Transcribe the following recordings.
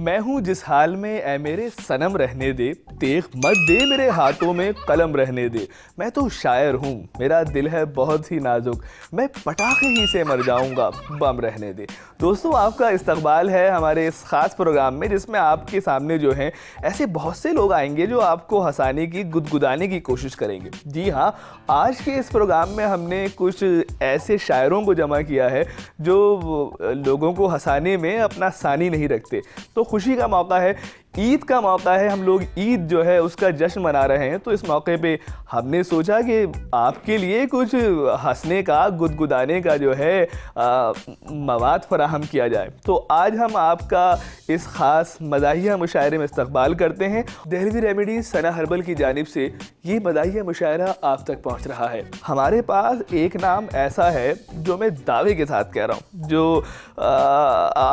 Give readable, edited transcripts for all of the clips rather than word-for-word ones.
मैं हूँ जिस हाल में ऐ मेरे सनम रहने दे, तेग मत दे मेरे हाथों में कलम रहने दे। मैं तो शायर हूँ, मेरा दिल है बहुत ही नाजुक, मैं पटाखे ही से मर जाऊँगा बम रहने दे। दोस्तों, आपका इस्तकबाल है हमारे इस ख़ास प्रोग्राम में, जिसमें आपके सामने जो हैं ऐसे बहुत से लोग आएंगे जो आपको हंसाने की, गुदगुदाने की कोशिश करेंगे। जी हाँ, आज के इस प्रोग्राम में हमने कुछ ऐसे शायरों को जमा किया है जो लोगों को हंसाने में अपना सानी नहीं रखते। तो खुशी का मौका है, ईद का मौका है, हम लोग ईद जो है उसका जश्न मना रहे हैं। तो इस मौके पे हमने सोचा कि आपके लिए कुछ हंसने का, गुदगुदाने का जो है मवाद फराहम किया जाए। तो आज हम आपका इस ख़ास मदाहिया मुशायरे में इस्तकबाल करते हैं। दहलवी रेमेडीज सना हर्बल की जानिब से ये मदाहिया मुशायरा आप तक पहुंच रहा है। हमारे पास एक नाम ऐसा है जो मैं दावे के साथ कह रहा हूँ, जो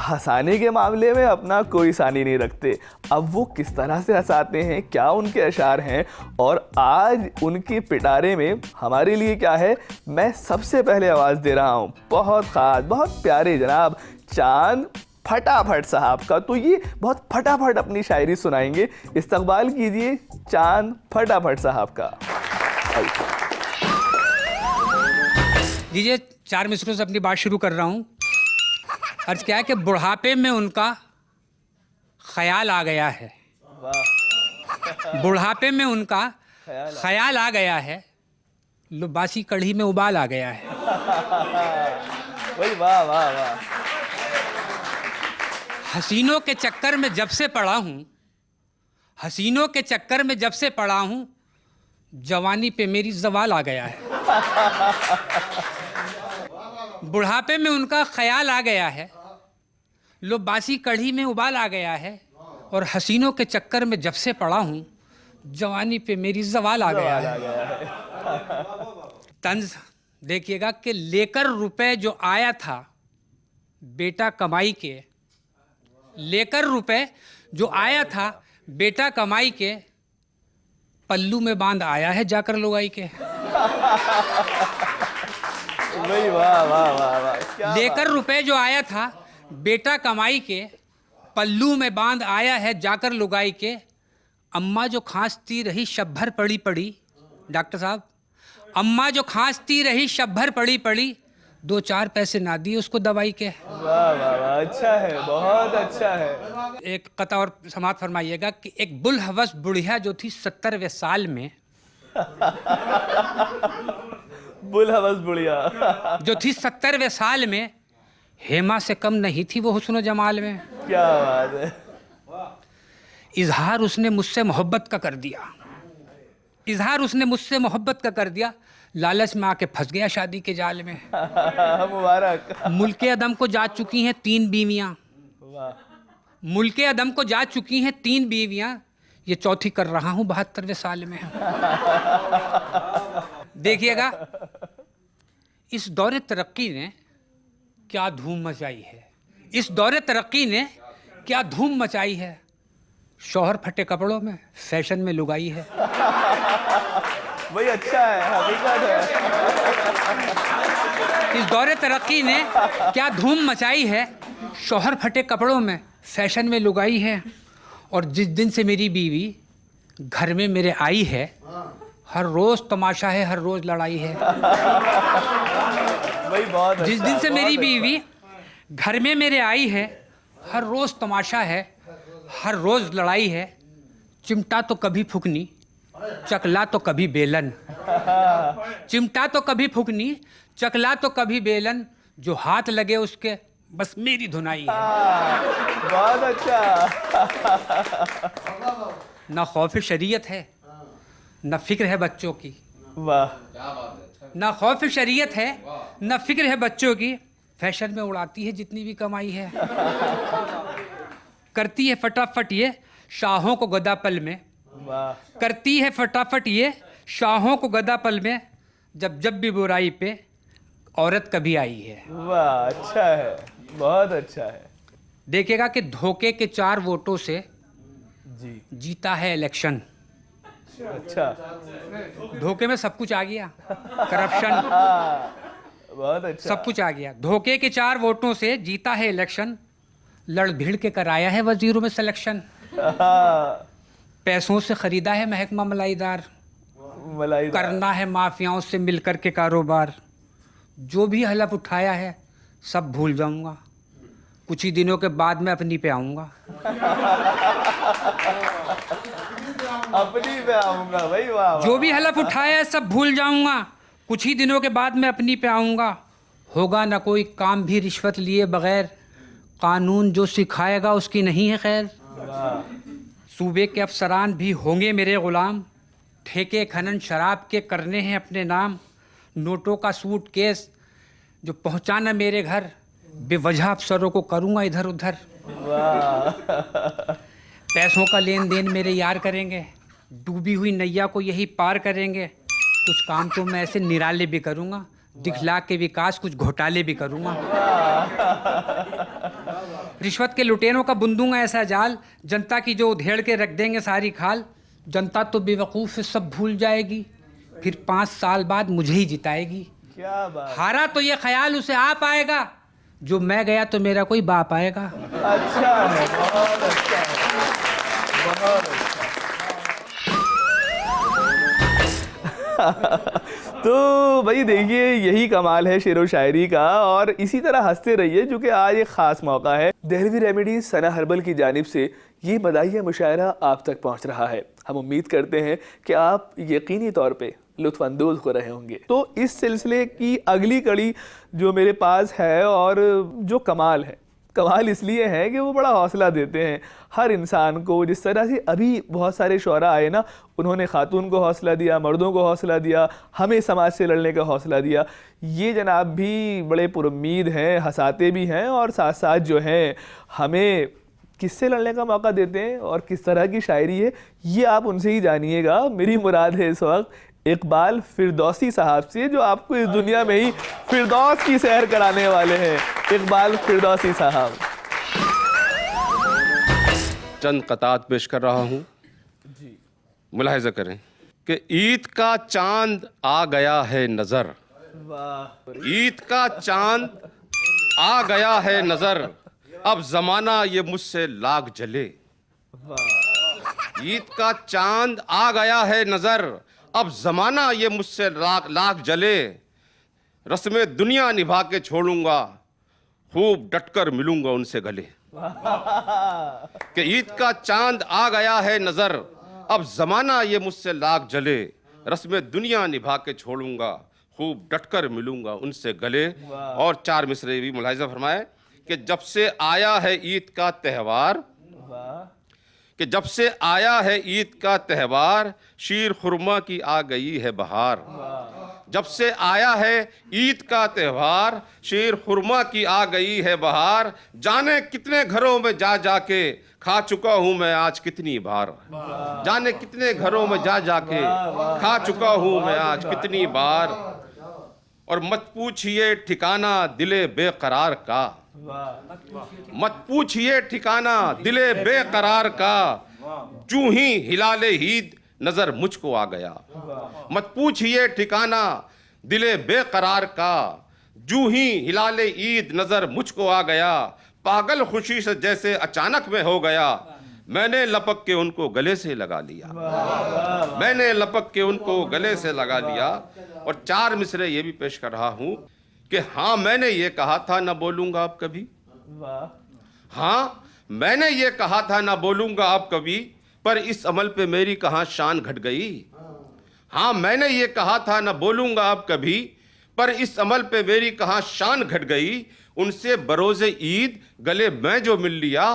हंसाने के मामले में अपना कोई सानी नहीं रखते। अब वो किस तरह से हंसाते हैं, क्या उनके अशार हैं और आज उनके पिटारे में हमारे लिए क्या है, मैं सबसे पहले आवाज़ दे रहा हूँ बहुत ख़ास, बहुत प्यारे जनाब चांद फटाफट साहब का। तो ये बहुत फटाफट अपनी शायरी सुनाएंगे। इस्तकबाल कीजिए चांद फटाफट साहब का। दीजिए 4 मिसरों से अपनी बात शुरू कर रहा हूँ। अर्ज क्या है कि बुढ़ापे में उनका ख्याल आ गया है। बुढ़ापे में उनका ख्याल आ गया है, लुबासी कढ़ी में उबाल आ गया है। वही वाह वाह वाह। हसीनों के चक्कर में जब से पड़ा हूँ, हसीनों के चक्कर में जब से पड़ा हूँ, जवानी पे मेरी जवाल आ गया है। बुढ़ापे में उनका ख्याल आ गया है, लो बासी कढ़ी में उबाल आ गया है, और हसीनों के चक्कर में जब से पड़ा हूँ, जवानी पे मेरी जवाल आ गया है। तंज देखिएगा कि लेकर रुपए जो आया था बेटा कमाई के, लेकर रुपए जो आया था बेटा कमाई के, पल्लू में बांध आया है जाकर लुगाई के। वही वाह वाह वाह वाह। लेकर रुपए जो आया था बेटा कमाई के, पल्लू में बांध आया है जाकर लुगाई के। अम्मा जो खांसती रही शब भर पड़ी पड़ी, डॉक्टर साहब, अम्मा जो खांसती रही शब भर पड़ी पड़ी, 2-4 पैसे ना दिए उसको दवाई के। वाह वाह वाह, अच्छा है, बहुत अच्छा है। एक कथा और समाप्त फरमाइएगा कि एक बुलहवस बुढ़िया जो थी 70वें साल में, बुलहवस बुढ़िया जो थी 70वें साल में, हेमा से कम नहीं थी वो हुस्न जमाल में। क्या बात है। इजहार उसने मुझसे मोहब्बत का कर दिया, इजहार उसने मुझसे मोहब्बत का कर दिया, लालच में आके फंस गया शादी के जाल में। मुबारक। मुल्के अदम को जा चुकी हैं 3 बीवियां, मुल्के अदम को जा चुकी हैं 3 बीवियां, ये चौथी कर रहा हूं 72वें साल में। देखिएगा इस दौरे तरक्की ने क्या धूम मचाई है, इस दौरे तरक्की ने क्या धूम मचाई है। शौहर फटे कपड़ों में, फैशन में लुगाई है। वही अच्छा है, हकीकत है। इस दौरे तरक्की ने क्या धूम मचाई है, शौहर फटे कपड़ों में, फैशन में लुगाई है। और जिस दिन से मेरी बीवी घर में मेरे आई है, हर रोज तमाशा है, हर रोज लड़ाई है। वही बहुत जिस दिन से मेरी बीवी घर में मेरे आई है, हर रोज तमाशा है, हर रोज लड़ाई है। चिमटा तो कभी फुकनी, चकला तो कभी बेलन, चिमटा तो कभी फुकनी, चकला तो कभी बेलन, जो हाथ लगे उसके बस मेरी धुनाई है। बहुत अच्छा। ना खौफ शरीयत है, न फिक्र है बच्चों की। वाह। ना खौफ शरीयत है, न फिक्र है बच्चों की, फैशन में उड़ाती है जितनी भी कमाई है। करती है फटाफट ये शाहों को गदा पल में, करती है फटाफट ये शाहों को गदा पल में, जब जब भी बुराई पे औरत कभी आई है। वाह, अच्छा है, बहुत अच्छा है। देखिएगा कि धोखे के 4 वोटों से जी जीता है इलेक्शन। अच्छा, धोखे में सब कुछ आ गया, करप्शन, बहुत अच्छा। सब कुछ आ गया। धोखे के 4 वोटों से जीता है इलेक्शन, लड़ भिड़ के कराया है वजीरों में सिलेक्शन, पैसों से खरीदा है महकमा मलाईदार, करना है माफियाओं से मिलकर के कारोबार। जो भी हलफ उठाया है सब भूल जाऊंगा, कुछ ही दिनों के बाद मैं अपनी पे आऊंगा। अपनी पे आऊंगा भाई, वाह। जो भी हलफ उठाया है सब भूल जाऊंगा, कुछ ही दिनों के बाद मैं अपनी पे आऊंगा। होगा ना कोई काम भी रिश्वत लिए बगैर, कानून जो सिखाएगा उसकी नहीं है खैर। सूबे के अफसरान भी होंगे मेरे गुलाम, ठेके खनन शराब के करने हैं अपने नाम। नोटों का सूटकेस जो पहुंचाना मेरे घर, बेवजह अफसरों को करूंगा इधर उधर। पैसों का लेन देन मेरे यार करेंगे, डूबी हुई नैया को यही पार करेंगे। कुछ काम तो मैं ऐसे निराले भी करूंगा, दिखला के विकास कुछ घोटाले भी करूंगा। रिश्वत के लुटेरों का बुंदूंगा ऐसा जाल, जनता की जो उधेड़ के रख देंगे सारी खाल। जनता तो बेवकूफ़ सब भूल जाएगी, फिर 5 साल बाद मुझे ही जिताएगी। क्या बात। हारा तो ये ख्याल उसे आ पाएगा, जो मैं गया तो मेरा कोई बाप आएगा। अच्छा है, बहुत अच्छा है, बहुत अच्छा। तो भाई देखिए, यही कमाल है शेरो शायरी का, और इसी तरह हंसते रहिए क्योंकि आज एक ख़ास मौका है। देहलवी रेमेडीज सना हर्बल की जानिब से ये मदाहिया मुशायरा आप तक पहुंच रहा है। हम उम्मीद करते हैं कि आप यकीनी तौर पे लुत्फ़अंदोज़ हो रहे होंगे। तो इस सिलसिले की अगली कड़ी जो मेरे पास है, और जो कमाल है, कमाल इसलिए है कि वो बड़ा हौसला देते हैं हर इंसान को। जिस तरह से अभी बहुत सारे शोरा आए ना, उन्होंने खातून को हौसला दिया, मर्दों को हौसला दिया, हमें समाज से लड़ने का हौसला दिया। ये जनाब भी बड़े पुरुम्मीद हैं, हंसाते भी हैं, और साथ साथ जो हैं हमें किससे लड़ने का मौका देते हैं और किस तरह की शायरी है, ये आप उनसे ही जानिएगा। मेरी मुराद है इस वक्त इकबाल फिरदौसी साहब से, जो आपको इस दुनिया में ही फिरदौस की सैर कराने वाले हैं। इकबाल फिरदौसी साहब। चंद कतात पेश कर रहा हूँ, मुलाहिजा करें कि ईद का चांद आ गया है नजर, ईद का चांद आ गया है नजर, अब जमाना ये मुझसे लाग जले। ईद का चांद आ गया है नजर, अब जमाना ये मुझसे लाग जले। रस्में दुनिया निभा के छोड़ूंगा, खूब डटकर मिलूंगा उनसे गले। कि ईद का चांद आ गया है नजर, अब जमाना ये मुझसे लाग जले। रस्में दुनिया निभा के छोड़ूंगा, खूब डटकर मिलूंगा उनसे गले। और 4 मिसरे भी मुलाहिजा फरमाए कि जब से आया है ईद का त्यौहार, कि जब से आया है ईद का त्यौहार, शीर खुरमा की आ गई है बहार। जब से आया है ईद का त्यौहार, शीर खुरमा की आ गई है बहार। जाने कितने घरों में जा जाके खा चुका हूं मैं आज कितनी बार। जाने कितने घरों में जा जाके खा चुका हूं मैं आज कितनी बार। और मत पूछिए ठिकाना दिले बेकरार का, मत पूछिए ठिकाना दिले बेकरार का, जूं ही हिलाले ईद नजर मुझको आ गया। मत पूछिए ठिकाना दिले बेकरार का, जूं ही हिलाले ईद नजर मुझको आ गया। पागल खुशी से जैसे अचानक में हो गया, मैंने लपक के उनको गले से लगा लिया। मैंने लपक के उनको गले से लगा लिया। और 4 मिसरे ये भी पेश कर रहा हूं कि हाँ मैंने ये कहा था ना बोलूंगा अब कभी। हाँ मैंने ये कहा था ना बोलूंगा अब कभी, पर इस अमल पे मेरी कहाँ शान घट गई। हाँ मैंने ये कहा था ना बोलूंगा अब कभी, पर इस अमल पे मेरी कहाँ शान घट गई। उनसे बरोज़े ईद गले मैं जो मिल लिया,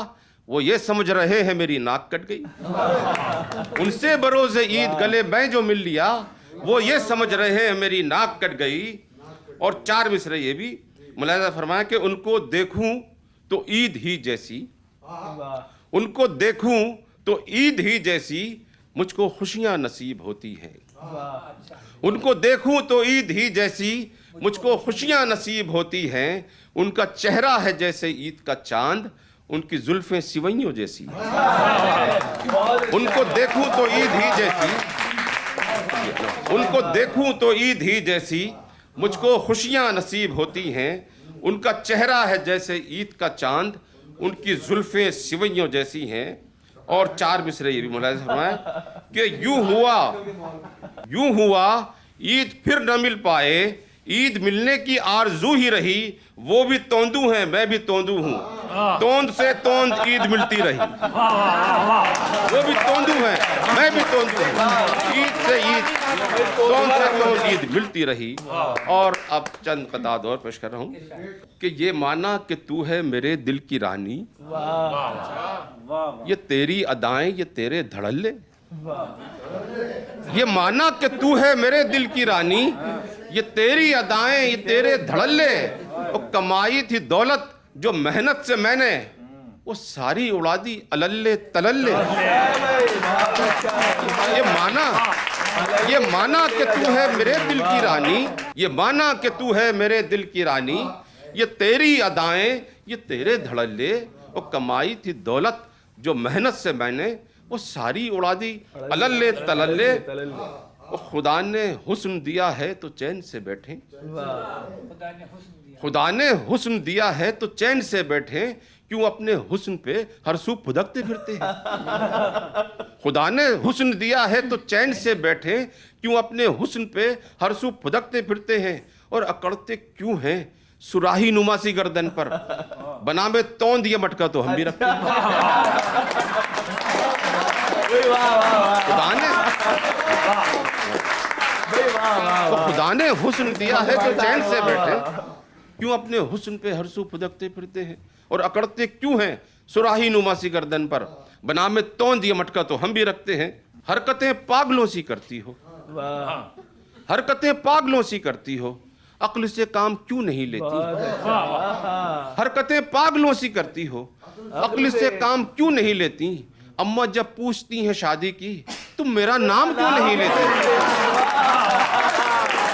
वो ये समझ रहे हैं मेरी नाक कट गई। उनसे बरोज़े ईद गले मैं जो मिल लिया, वो ये समझ रहे हैं मेरी नाक कट गई। और 4 मिसरे ये भी मुलाहिजा फरमाया कि उनको देखूं तो ईद ही जैसी, उनको देखूं तो ईद ही जैसी मुझको खुशियां नसीब होती हैं। उनको देखूं तो ईद ही जैसी मुझको खुशियां नसीब होती हैं। उनका चेहरा है जैसे ईद का चांद, उनकी जुल्फें सिवैयों जैसी। उनको देखूं तो ईद ही जैसी, उनको देखूं तो ईद ही जैसी मुझको खुशियां नसीब होती हैं। उनका चेहरा है जैसे ईद का चांद, उनकी जुल्फें सिवैयों जैसी हैं। और 4 मिसरे ये भी मुलाहिज़ा फरमाएं कि यूं हुआ ईद फिर न मिल पाए, ईद मिलने की आरजू ही रही, वो भी तोंदू हैं मैं भी तोंदू हूँ, तोंद से तोंद ईद मिलती रही। वो भी तोंदू हैं मैं भी तोंदू हूँ, ईद से ईद तोंद से तोंद ईद मिलती रही। और अब चंद कताद और पेश कर रहा हूँ कि ये माना कि तू है मेरे दिल की रानी, ये तेरी अदाएं ये तेरे धड़ल्ले। ये माना कि तू है मेरे दिल की रानी, ये तेरी अदाएं ये तेरे धड़ल्ले, और कमाई थी दौलत जो मेहनत से मैंने, वो सारी उड़ा दी अलल्ले तलल्ले। ये माना कि तू है मेरे दिल की रानी, ये माना कि तू है मेरे दिल की रानी, ये तेरी अदाएं ये तेरे धड़ल्ले, और कमाई थी दौलत जो मेहनत से मैंने, वो सारी उड़ा दी अलल्ले तलल्ले। और खुदा ने हुस्न दिया है तो चैन से बैठे, खुदा ने हुस्न दिया है तो चैन से बैठे, क्यों अपने हुस्न पे हर सू फुदकते फिरते हैं। खुदा ने हुस्न दिया है तो चैन से बैठे, क्यों अपने हुस्न पे हर सू फुदकते फिरते हैं। और अकड़ते क्यों हैं सुराही नुमासी गर्दन पर, बना में तोंद ये मटका तो हम भी रखते हैं। खुदा ने हुस्न दिया है तो चैन से बैठे, क्यों अपने हुस्न पे हर सू फुदकते फिरते हैं। और अकड़ते क्यों हैं सुराही नुमासी गर्दन पर, बना में तोंद ये मटका तो हम भी रखते हैं। हरकतें पागलों सी करती हो, हरकतें पागलों सी करती हो, अक्ल से काम क्यों नहीं लेती। हरकतें पागलों सी करती हो, अक्ल से काम क्यों नहीं लेती। अम्मा जब पूछती हैं शादी की, तुम मेरा नाम क्यों नहीं लेते।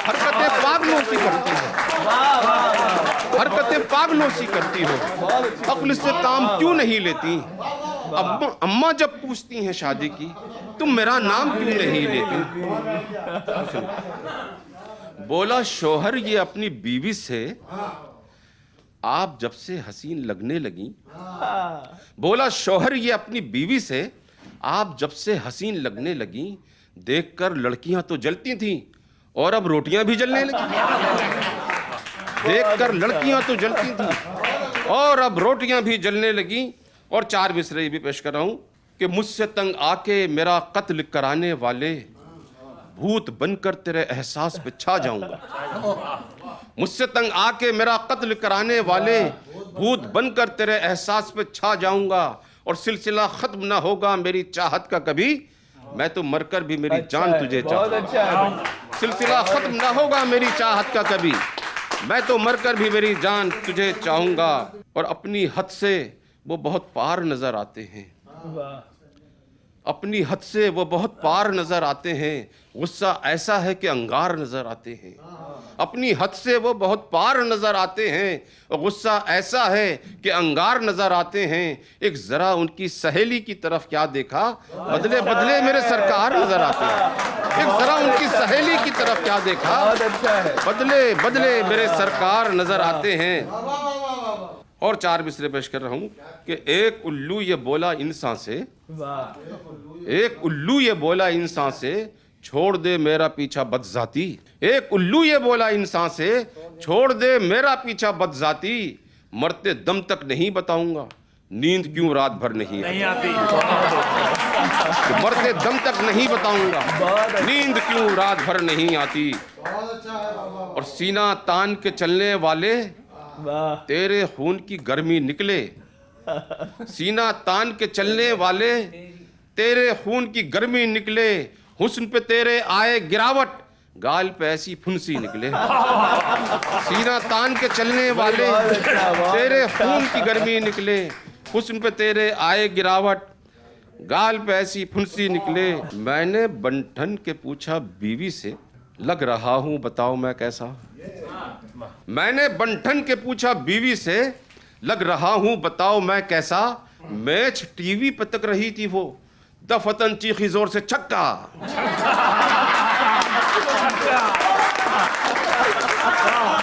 हरकतें पागलों सी करती हो, हरकतें पागलों सी करती हो, अक्ल से काम क्यों नहीं लेती। अम्मा जब पूछती हैं शादी की, तुम मेरा नाम क्यों नहीं लेती। बोला शौहर ये अपनी बीवी से, आप जब से हसीन लगने लगी। बोला शौहर ये अपनी बीवी से, आप जब से हसीन लगने लगी। देखकर लड़कियां तो जलती थीं और अब रोटियां भी जलने लगी। देखकर लड़कियां तो जलती थीं और अब रोटियां भी जलने लगी। और 4 मिसरे भी पेश कर रहा हूं कि मुझसे तंग आके मेरा कत्ल कराने वाले, भूत बनकर तेरे एहसास पे छा जाऊंगा। मुझसे तंग आके मेरा कत्ल कराने वाले, भूत बनकर तेरे एहसास पे छा जाऊंगा। और सिलसिला खत्म ना होगा मेरी चाहत का कभी, मैं तो मरकर भी मेरी जान तुझे चाहूंगा। सिलसिला खत्म ना होगा मेरी चाहत का कभी, मैं तो मरकर भी मेरी जान तुझे चाहूंगा। और अपनी हद से वो बहुत पार नजर आते हैं, अपनी हद से वो बहुत पार नजर आते हैं। गुस्सा ऐसा है कि अंगार नजर आते हैं। अपनी हद से वो बहुत पार नजर आते हैं और गुस्सा ऐसा है कि अंगार नजर आते हैं। एक जरा उनकी सहेली की तरफ क्या देखा, बदले बदले मेरे सरकार नजर आते हैं। एक जरा उनकी सहेली की तरफ क्या देखा, बदले बदले मेरे सरकार नजर आते हैं। और 4 मिसरे पेश कर रहा हूं कि एक उल्लू ये बोला इंसान से, एक उल्लू ये बोला इंसान से, छोड़ दे मेरा पीछा बदजाती। एक उल्लू ये बोला इंसान से, छोड़ दे मेरा पीछा बदजाती। मरते दम तक नहीं बताऊंगा नींद क्यों रात भर नहीं आती। मरते दम तक नहीं बताऊंगा नींद क्यों रात भर नहीं आती। और सीना तान के चलने वाले, तेरे खून की गर्मी निकले। सीना तान के चलने वाले, तेरे खून की गर्मी निकले। हुस्न पे तेरे आए गिरावट, गाल पे ऐसी फुंसी निकले। सीना तान के चलने वाले, तेरे खून की गर्मी निकले। हुस्न पे तेरे आए गिरावट, गाल पे ऐसी फुंसी निकले। मैंने बंठन के पूछा बीवी से, लग रहा हूं बताओ मैं कैसा। मैंने बंठन के पूछा बीवी से, लग रहा हूं बताओ मैं कैसा। मैच टीवी पर तक रही थी वो, दफतन चीखी जोर से छक्का।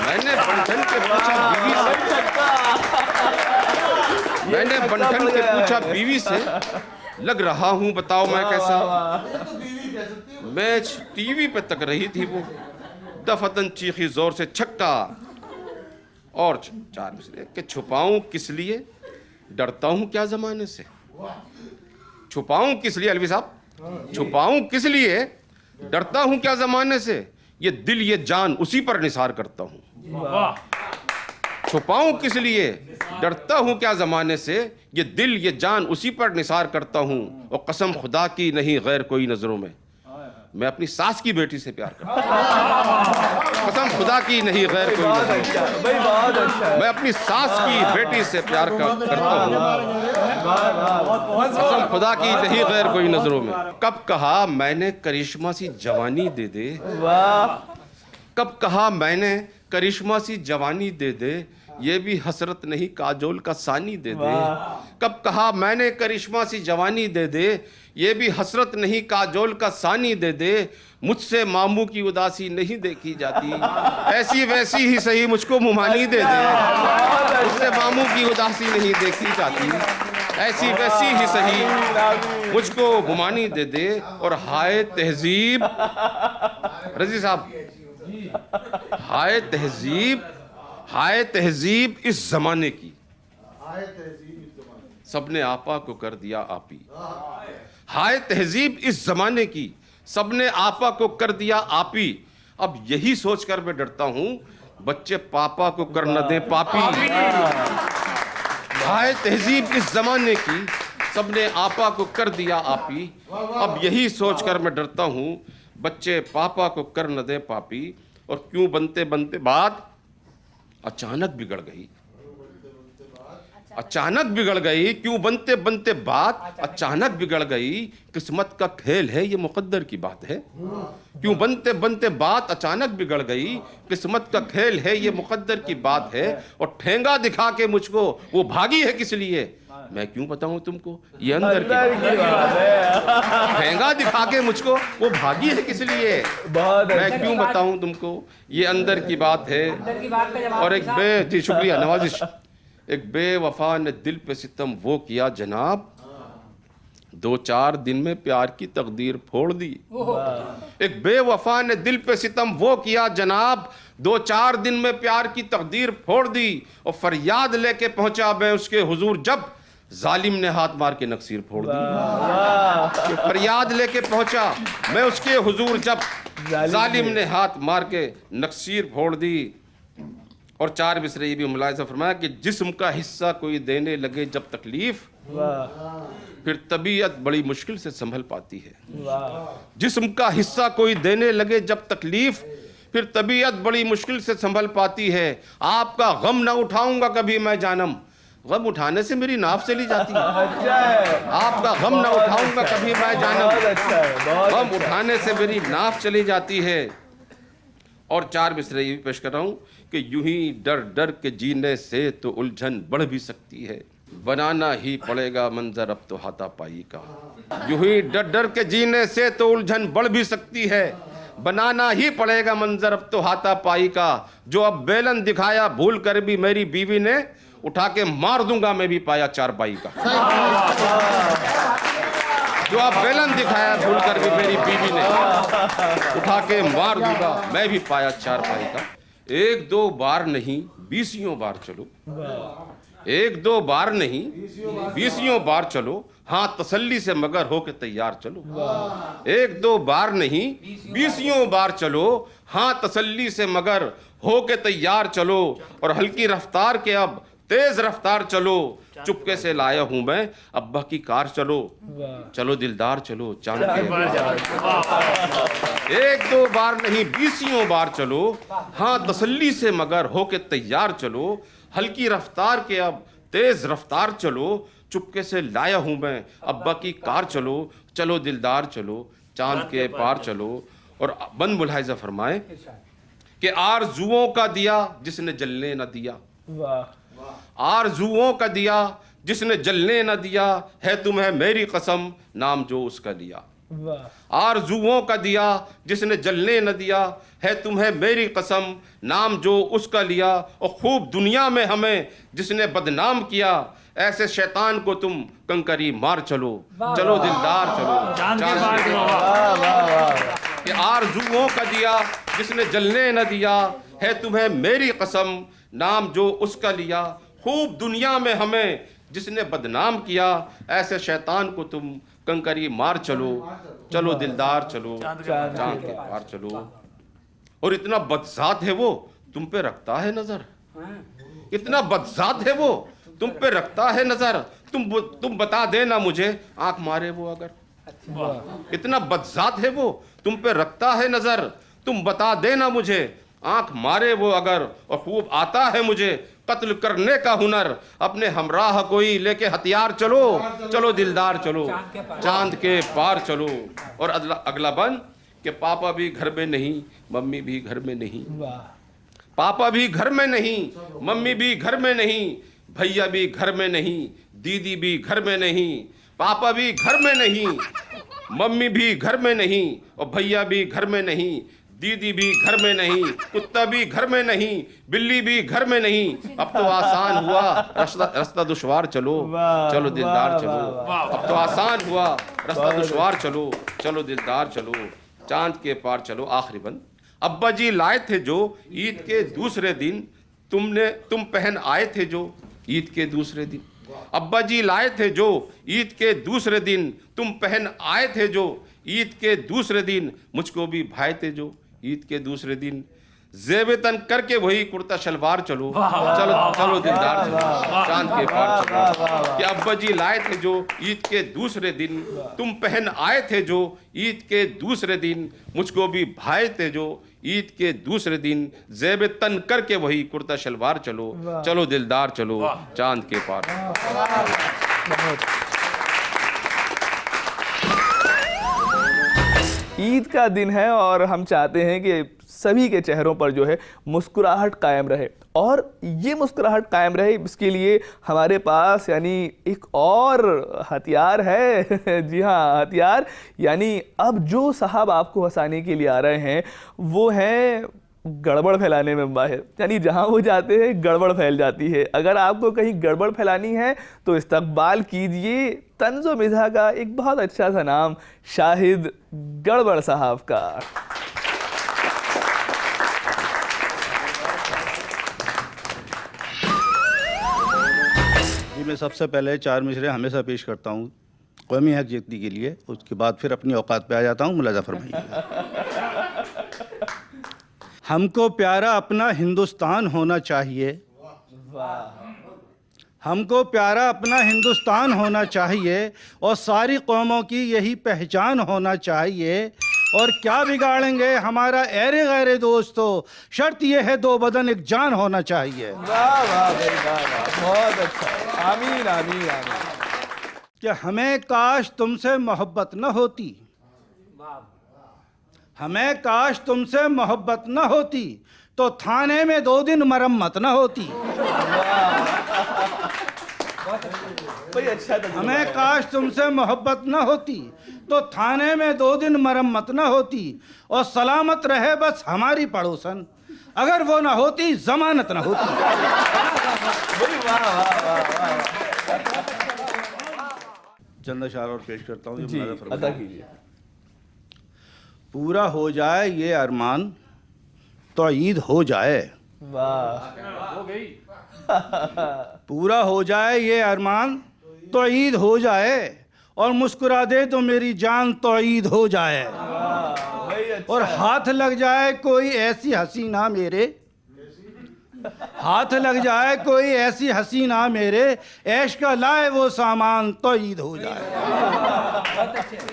मैंने बंठन के पूछा बीवी से, मैंने बंठन के पूछा बीवी से, लग रहा हूं बताओ मैं कैसा। मैच टीवी पे तक रही थी वो, दफतन चीखी जोर से छक्का, और 4 मिसरे कि छुपाऊं किस लिए, डरता हूं क्या जमाने से। छुपाऊं किस लिए अलवी साहब, छुपाऊं किस लिए, डरता हूं क्या जमाने से, ये दिल ये जान उसी पर निसार करता हूं। छुपाऊं किस लिए, डरता हूं क्या जमाने से, ये दिल ये जान उसी पर निसार करता हूं। और कसम खुदा की नहीं गैर कोई नजरों में, मैं अपनी सास की बेटी से प्यार करता हूं। कसम खुदा की नहीं गैर कोई नजरों में, मैं अपनी सास की बेटी से प्यार करता हूं। कसम खुदा की नहीं गैर कोई नजरों में। कब कहा मैंने करिश्मा सी जवानी दे दे, कब कहा मैंने करिश्मा सी जवानी दे दे, ये भी हसरत नहीं काजोल का सानी दे दे। कब कहा मैंने करिश्मा सी जवानी दे दे, ये भी हसरत नहीं काजोल का सानी दे दे। मुझसे मामू की उदासी नहीं देखी जाती, ऐसी वैसी ही सही मुझको मुमानी दे दे। मुझसे मामू की उदासी नहीं देखी जाती, ऐसी वैसी ही सही मुझको मुमानी दे दे। और हाय तहजीब, रजी साहब, हाय तहजीब, हाय तहजीब इस जमाने की, सबने आपा को कर दिया आपी। हाय तहजीब इस जमाने की, सबने आपा को कर दिया आपी। अब यही सोचकर मैं डरता हूं बच्चे पापा को कर न दे पापी। हाय तहजीब इस जमाने की, सबने आपा को कर दिया आपी। अब यही सोचकर मैं डरता हूं बच्चे पापा को कर न दे पापी। और क्यों बनते बनते बात अचानक बिगड़ गई, अचानक बिगड़ गई। क्यों बनते बनते बात अचानक बिगड़ गई, किस्मत का खेल है ये मुकद्दर की बात है। क्यों बनते बनते बात अचानक बिगड़ गई, किस्मत का खेल है ये मुकद्दर की बात है। और ठेंगा दिखा के मुझको वो भागी है किस लिए, मैं क्यों बताऊं तुमको ये अंदर की बात है। ठेंगा दिखा के मुझको वो भागी है किस लिए, मैं क्यों बताऊं तुमको ये अंदर की बात है। और एक जी शुक्रिया नवाजिश, एक बेवफा ने दिल पे सितम वो किया जनाब, 2-4 दिन में प्यार की तकदीर फोड़ दी। एक बेवफा ने दिल पे सितम वो किया जनाब, 2-4 दिन में प्यार की तकदीर फोड़ दी। और फरियाद लेके पहुंचा मैं उसके हुजूर जब, जालिम ने हाथ मार के नक्सीर फोड़ दी। फरियाद लेके पहुंचा मैं उसके हुजूर जब, जालिम ने हाथ मार के नक्सीर फोड़ दी। और 4 मिसरे ये भी मुलाहिजा फरमाया कि जिस्म का हिस्सा कोई देने लगे जब तकलीफ, फिर तबीयत बड़ी मुश्किल से संभल पाती है। जिस्म का हिस्सा कोई देने लगे जब तकलीफ, फिर तबीयत बड़ी मुश्किल से संभल पाती है। आपका गम ना उठाऊंगा कभी मैं जानम, गम उठाने से मेरी नाफ चली जाती है। आपका गम ना उठाऊंगा कभी मैं जानम, गम उठाने से मेरी नाफ चली जाती है। और 4 मिसरे ये भी पेश कर रहा हूं कि यूं ही डर डर के जीने से तो उलझन बढ़ भी सकती है, बनाना ही पड़ेगा मंजर अब तो हाथापाई का। यूं ही डर डर के जीने से तो उलझन बढ़ भी सकती है, बनाना ही पड़ेगा मंजर अब तो हाथापाई का। जो अब बेलन दिखाया भूल कर भी मेरी बीवी ने, उठा के मार दूंगा मैं भी पाया 4 पाई का। जो अब बेलन दिखाया भूल कर भी मेरी बीवी ने, उठा के मार दूंगा मैं भी पाया 4 पाई का। 1-2 बार नहीं 20 बार चलो, 1-2 बार नहीं 20 बार चलो, हाँ तसल्ली से मगर हो के तैयार चलो। 1-2 बार नहीं 20 बार चलो, हाँ तसल्ली से मगर हो के तैयार चलो। और हल्की रफ्तार के अब तेज रफ्तार चलो, चुपके से लाया हूं मैं अब्बा की कार चलो। चलो दिलदार चलो चांद के 1-2 बार नहीं 20 बार चलो, हाँ तसल्ली से मगर हो के तैयार चलो। हल्की रफ्तार के अब तेज रफ्तार चलो, चुपके से लाया हूं मैं अब्बा की कार चलो। चलो दिलदार चलो चांद के पार चलो। और बंद मुलाहिजा फरमाए कि आरज़ुओं का दिया जिसने जलने न दिया, आरज़ुओं का दिया जिसने जलने न दिया, है तुम्हें मेरी कसम नाम जो उसका लिया। आरज़ुओं का दिया जिसने जलने न दिया, है तुम्हें मेरी कसम नाम जो उसका लिया। और खूब दुनिया में हमें जिसने बदनाम किया, ऐसे शैतान को तुम कंकरी मार चलो, चलो दिलदार चलो। चांद के आरज़ुओं का दिया जिसने जलने न दिया, है तुम्हें मेरी कसम नाम जो उसका लिया। खूब दुनिया में हमें जिसने बदनाम किया, ऐसे शैतान को तुम कंकरी मार चलो, चलो दिलदार चलो, चांद के पार चलो। और इतना बदजात है वो, तुम पे रखता है नजर, इतना बदजात है वो, तुम पे रखता है नजर। तुम बता देना मुझे, आंख मारे वो अगर। इतना बदजात है वो, तुम पे रखता है नजर। तुम बता देना मुझे, आंख मारे वो अगर। और खूब आता है मुझे कत्ल करने का हुनर, अपने हमराह कोई लेके हथियार चलो, चलो दिलदार चलो, चांद के पार चलो। और अगला बंद कि पापा भी घर में नहीं, मम्मी भी घर में नहीं, पापा भी घर में नहीं, मम्मी भी घर में नहीं, भैया भी घर में नहीं, दीदी भी घर में नहीं, पापा भी घर में नहीं, मम्मी भी घर में नहीं, और भैया भी घर में नहीं, दीदी भी घर में नहीं, कुत्ता भी घर में नहीं, बिल्ली भी घर में नहीं। अब तो आसान हुआ रास्ता दुश्वार चलो, चलो दिलदार चलो। अब तो आसान हुआ रास्ता दुश्वार चलो, चलो दिलदार चलो, चांद के पार चलो। आखिरी बंद। अब्बा जी लाए थे जो ईद के दूसरे दिन, तुम पहन आए थे जो ईद के दूसरे दिन। अब्बा जी लाए थे जो ईद के दूसरे दिन, तुम पहन आए थे जो ईद के दूसरे दिन। मुझको भी भाई थे जो ईद के दूसरे दिन, ज़ेब तन करके वही कुर्ता शलवार चलो, चलो चलो दिलदार चलो, चांद के पार चलो। कि अब्बा जी लाए थे जो ईद के दूसरे दिन, तुम पहन आए थे जो ईद के दूसरे दिन। मुझको भी भाई थे जो ईद के दूसरे दिन, ज़ेब तन करके वही कुर्ता शलवार चलो, चलो दिलदार चलो, चांद के पार। ईद का दिन है और हम चाहते हैं कि सभी के चेहरों पर जो है मुस्कुराहट कायम रहे, और ये मुस्कुराहट कायम रहे इसके लिए हमारे पास यानी एक और हथियार है। जी हाँ, हथियार यानी अब जो साहब आपको हंसाने के लिए आ रहे हैं वो हैं गड़बड़ फैलाने में माहिर, यानी जहाँ वो जाते हैं गड़बड़ फैल जाती है। अगर आपको कहीं गड़बड़ फैलानी है तो इस्तकबाल कीजिए तंज़ो मिज़ाह का एक बहुत अच्छा सा नाम, शाहिद गड़बड़ साहब का। जी, मैं सबसे पहले 4 मिसरे हमेशा पेश करता हूँ कौमी हक यकती के लिए, उसके बाद फिर अपनी औकात पे आ जाता हूँ। मुलाजा फरमाइए। हमको प्यारा अपना हिंदुस्तान होना चाहिए, हमको प्यारा अपना हिंदुस्तान होना चाहिए, और सारी कौमों की यही पहचान होना चाहिए। और क्या बिगाड़ेंगे हमारा ऐरे गैरे दोस्तों, शर्त यह है 2 बदन एक जान होना चाहिए। वाह वाह भाई वाह, बहुत अच्छा, आमीन आमीन आमीन। कि हमें काश तुमसे मोहब्बत न होती, हमें काश तुमसे मोहब्बत न होती, तो थाने में 2 दिन मरम्मत न होती। भाई अच्छा था। हमें काश तुमसे मोहब्बत न होती, तो थाने में 2 दिन मरम्मत न होती, और सलामत रहे बस हमारी पड़ोसन, अगर वो न होती जमानत न होती। चंद अशार और पेश करता हूँ जी, अदा कीजिए। पूरा हो जाए ये अरमान तो ईद हो जाए, वाह, हो गई। पूरा हो जाए ये अरमान तो ईद हो जाए, और मुस्कुरा दे तो मेरी जान तो ईद हो जाए। भाई अच्छा। और हाथ लग जाए कोई ऐसी हसीना मेरे, हाथ लग जाए कोई ऐसी हसीना मेरे, ऐश का लाए वो सामान तो ईद हो जाए।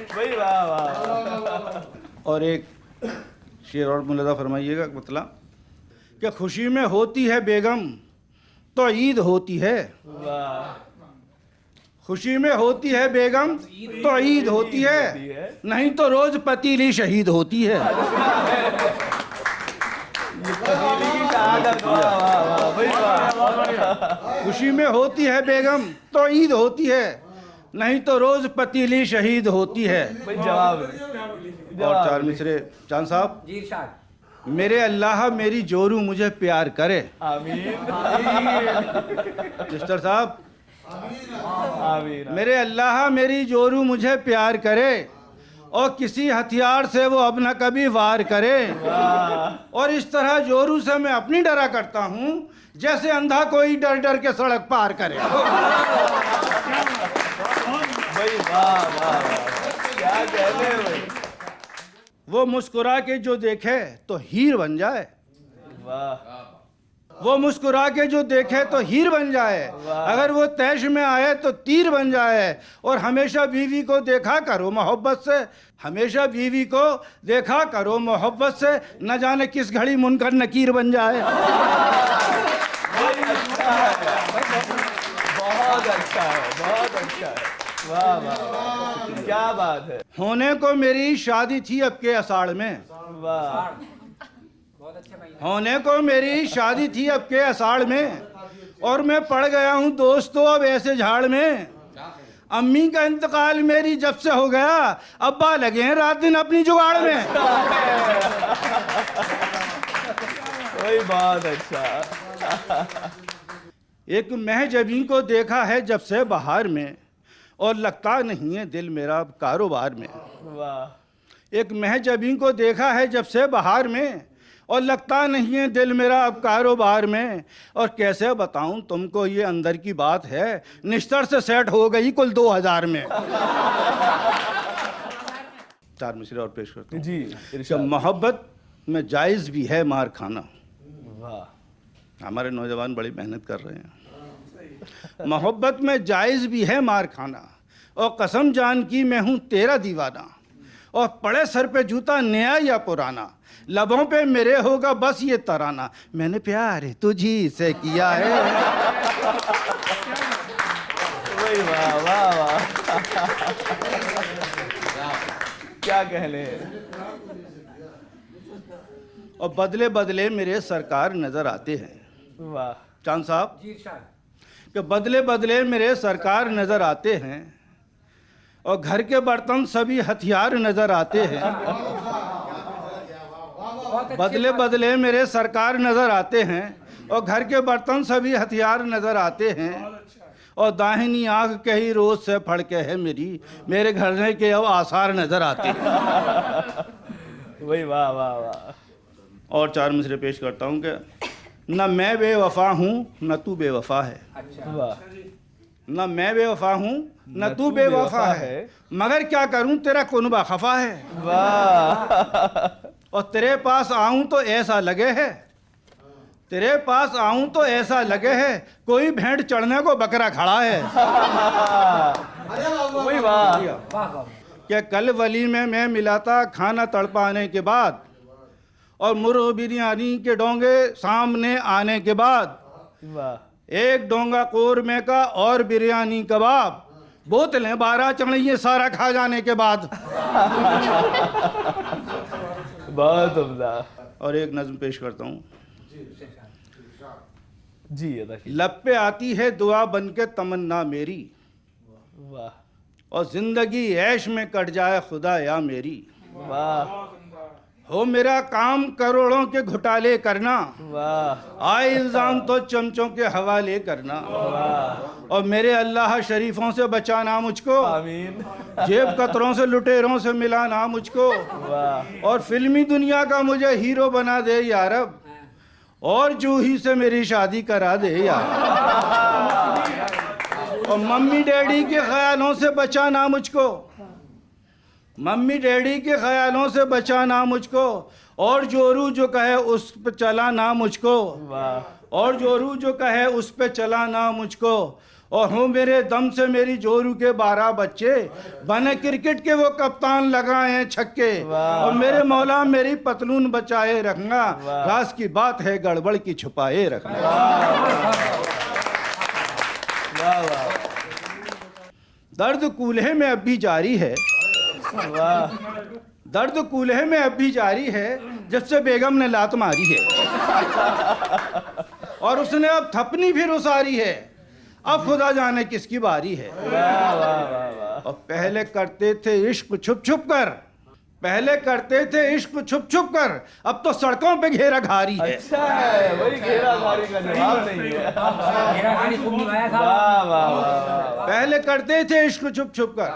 भाई वाह वाह। और एक शेर और मुलाजा फरमाइएगा, मतलब कि खुशी में होती है बेगम तो ईद होती है, खुशी में होती है बेगम तो ईद होती है, नहीं तो रोज पतीली शहीद होती है। खुशी में होती है बेगम तो ईद होती है, नहीं तो रोज पतीली शहीद होती है। भाई जवाब और 4 मिसरे चांद साहब। जी इरशाद। मेरे अल्लाह मेरी जोरू मुझे प्यार करे। आमीन। मिस्टर साहब, आमीन। मेरे अल्लाह मेरी जोरू मुझे प्यार करे और किसी हथियार से वो अब न कभी वार करे। और इस तरह जोरू से मैं अपनी डरा करता हूँ जैसे अंधा कोई डर डर के सड़क पार करे। भाई वाह वाह वाह, क्या कहते हैं भाई। वो मुस्कुरा के जो देखे तो हीर बन जाए, वाह वो मुस्कुरा के जो देखे तो हीर बन जाए, अगर वो तैश में आए तो तीर बन जाए। और हमेशा बीवी को देखा करो मोहब्बत से, हमेशा बीवी को देखा करो मोहब्बत से, न जाने किस घड़ी मुनकर नकीर बन जाए। बहुत अच्छा है, बहुत अच्छा है। वाह वाह वाह, क्या बात है। होने को मेरी शादी थी अब के अषाढ़ में, वाह होने को मेरी शादी थी अब के अषाढ़ में, और मैं पड़ गया हूँ दोस्तों अब ऐसे झाड़ में। अम्मी का इंतकाल मेरी जब से हो गया, अब्बा लगे हैं रात दिन अपनी जुगाड़ में। वही बहुत अच्छा। एक महजबी को देखा है जब से बहार में, और लगता नहीं है दिल मेरा अब कारोबार में। वाह एक महजबी को देखा है जब से बहार में, और लगता नहीं है दिल मेरा अब कारोबार में। और कैसे बताऊं तुमको ये अंदर की बात है, निश्तर से सेट हो गई कुल 2000 में। 4 मिसरे और पेश करता हूं। जी जब इरशाद। मोहब्बत में जायज़ भी है मार खाना, वाह हमारे नौजवान बड़ी मेहनत कर रहे हैं। मोहब्बत में जायज़ भी है मार खाना, और कसम जान की मैं हूँ तेरा दीवाना। और पड़े सर पे जूता नया या पुराना, लबों पे मेरे होगा बस ये तराना, मैंने प्यार तुझी से किया है। वही वाह वाह वाह, क्या कहने हैं। और बदले बदले मेरे सरकार नजर आते हैं। वाह चांद साहब कि बदले बदले मेरे सरकार नजर आते हैं, और घर के बर्तन सभी हथियार नजर आते हैं। बदले बदले मेरे सरकार नजर आते हैं, और घर के बर्तन सभी हथियार नजर आते हैं। और दाहिनी आंख के ही रोज से फड़के है मेरी, मेरे घर के अब आसार नजर आते हैं। वही वाह वाह वाह। और 4 मिसरे पेश करता हूँ कि न मैं बेवफा हूँ न तू बेवफा है, वाह न मैं बेवफा हूँ न तू बेवफा है, मगर क्या करूँ तेरा कुनबा खफा है। वाह और तेरे पास आऊं तो ऐसा लगे है, तेरे पास आऊं तो ऐसा लगे है, कोई भेंट चढ़ने को बकरा खड़ा है। वही वाह। क्या कल वली में मैं मिला था खाना तड़पाने के बाद, और मुर्ग बिरयानी के डोंगे सामने आने के बाद, वाह एक डोंगा कोरमे का और बिरयानी कबाब, बोतलें 12 चढ़ी सारा खा जाने के बाद। बहुत उम्दा। और एक नज्म पेश करता हूँ। जी अदा कीजिए। लब पे आती है दुआ बन के तमन्ना मेरी, वाह और जिंदगी ऐश में कट जाए खुदा या मेरी। वाह हो मेरा काम करोड़ों के घोटाले करना, वाह आए इल्जाम तो चमचों के हवाले करना। और मेरे अल्लाह शरीफों से बचाना मुझको, आमीन। जेब कतरों से लुटेरों से मिलाना मुझको। वाह और फिल्मी दुनिया का मुझे हीरो बना दे या रब, और जूही से मेरी शादी करा दे यार। और मम्मी डैडी के ख्यालों से बचाना मुझको, मम्मी डैडी के ख्यालों से बचाना मुझको। और जोरू जो कहे उस पे चलाना मुझको, वाह और जोरू जो कहे उस पे चलाना मुझको। और हूँ मेरे दम से मेरी जोरू के 12 बच्चे, बने क्रिकेट के वो कप्तान लगाए हैं छक्के। और मेरे मौला मेरी पतलून बचाए रखना, राज की बात है गड़बड़ की छुपाए रखना। वाह वाह दर्द कूल्हे में अब भी जारी है, वाह दर्द कूल्हे में अब भी जारी है, जब से बेगम ने लात मारी है। और उसने अब थपनी फिर उसारी है, अब खुदा जाने किसकी बारी है। वाह वाह वाह वाह। और पहले करते थे इश्क छुप छुप कर, पहले करते थे इश्क छुप छुप कर, अब तो सड़कों पे घेरा घारी है। अच्छा है, वही घेरा घारी का जवाब नहीं है। वाह वाह वाह। पहले करते थे इश्क छुप छुप कर,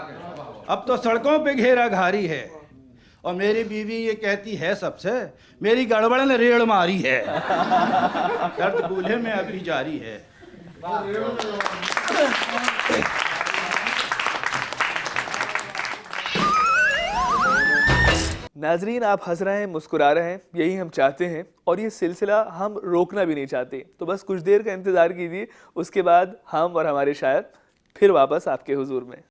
अब तो सड़कों पे घेरा घारी है। और मेरी बीवी ये कहती है सबसे, मेरी गड़बड़ ने रेड़ मारी है। दर्द बूल्हे में अभी जारी है। नाजरीन, आप हंस रहे हैं, मुस्कुरा रहे हैं, यही हम चाहते हैं और ये सिलसिला हम रोकना भी नहीं चाहते। तो बस कुछ देर का इंतज़ार कीजिए, उसके बाद हम और हमारे शायर फिर वापस आपके हुजूर में।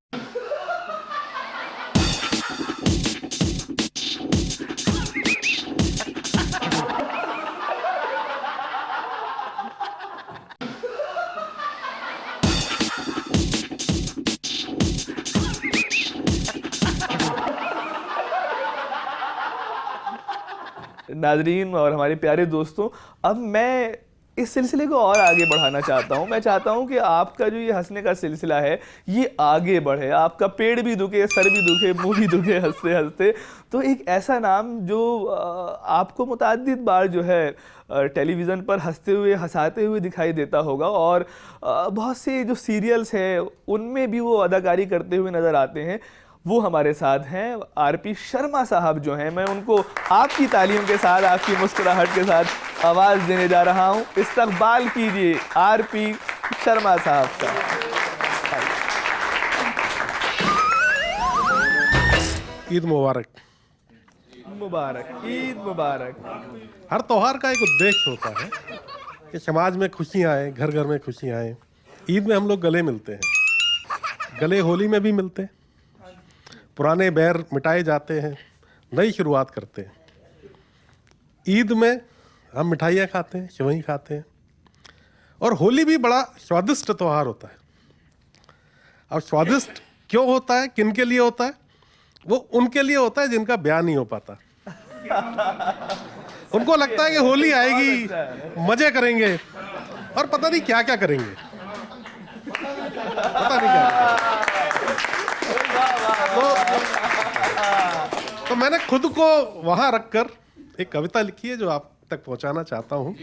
नाजरीन और हमारे प्यारे दोस्तों, अब मैं इस सिलसिले को और आगे बढ़ाना चाहता हूँ। मैं चाहता हूँ कि आपका जो ये हंसने का सिलसिला है ये आगे बढ़े, आपका पेट भी दुखे, सर भी दुखे, मुंह भी दुखे हंसते हंसते। तो एक ऐसा नाम जो आपको मुतअद्दिद बार जो है टेलीविज़न पर हंसते हुए हंसाते हुए दिखाई देता होगा और बहुत से जो सीरियल्स हैं उनमें भी वो अदाकारी करते हुए नज़र आते हैं, वो हमारे साथ हैं। आरपी शर्मा साहब जो हैं, मैं उनको आपकी तालियों के साथ, आपकी मुस्कुराहट के साथ आवाज़ देने जा रहा हूँ। इस्तकबाल कीजिए आरपी शर्मा साहब का। ईद मुबारक। मुबारक, ईद मुबारक। हर त्योहार का एक उद्देश्य होता है कि समाज में खुशियाँ आए, घर घर में खुशियाँ आए। ईद में हम लोग गले मिलते हैं, गले होली में भी मिलते हैं, पुराने बैर मिटाए जाते हैं, नई शुरुआत करते हैं। ईद में हम मिठाइयाँ खाते हैं, सेवई खाते हैं। और होली भी बड़ा स्वादिष्ट त्यौहार होता है। अब स्वादिष्ट क्यों होता है, किन के लिए होता है? वो उनके लिए होता है जिनका ब्याह नहीं हो पाता। उनको लगता है कि होली आएगी, मजे करेंगे और पता नहीं क्या क्या करेंगे, पता नहीं क्या। तो मैंने खुद को वहां रखकर एक कविता लिखी है जो आप तक पहुंचाना चाहता हूं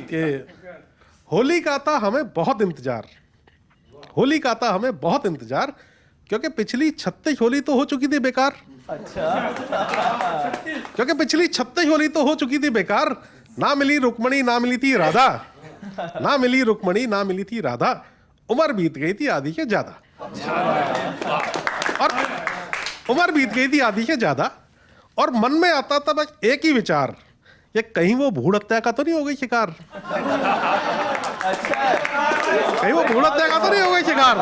कि होली का था हमें बहुत इंतजार, होली का था हमें बहुत इंतजार, क्योंकि पिछली 36 होली तो हो चुकी थी बेकार। अच्छा। क्योंकि पिछली 36 होली तो हो चुकी थी बेकार। ना मिली रुक्मणी, ना मिली थी राधा, ना मिली रुक्मणी, ना मिली थी राधा, उम्र बीत गई थी आधी से ज्यादा। और उम्र बीत गई थी आधी से ज्यादा और मन में आता था बस एक ही विचार, ये कहीं वो भूड़ हत्या का तो नहीं हो गई शिकार। कहीं वो भूड़ हत्या का तो नहीं हो गई शिकार।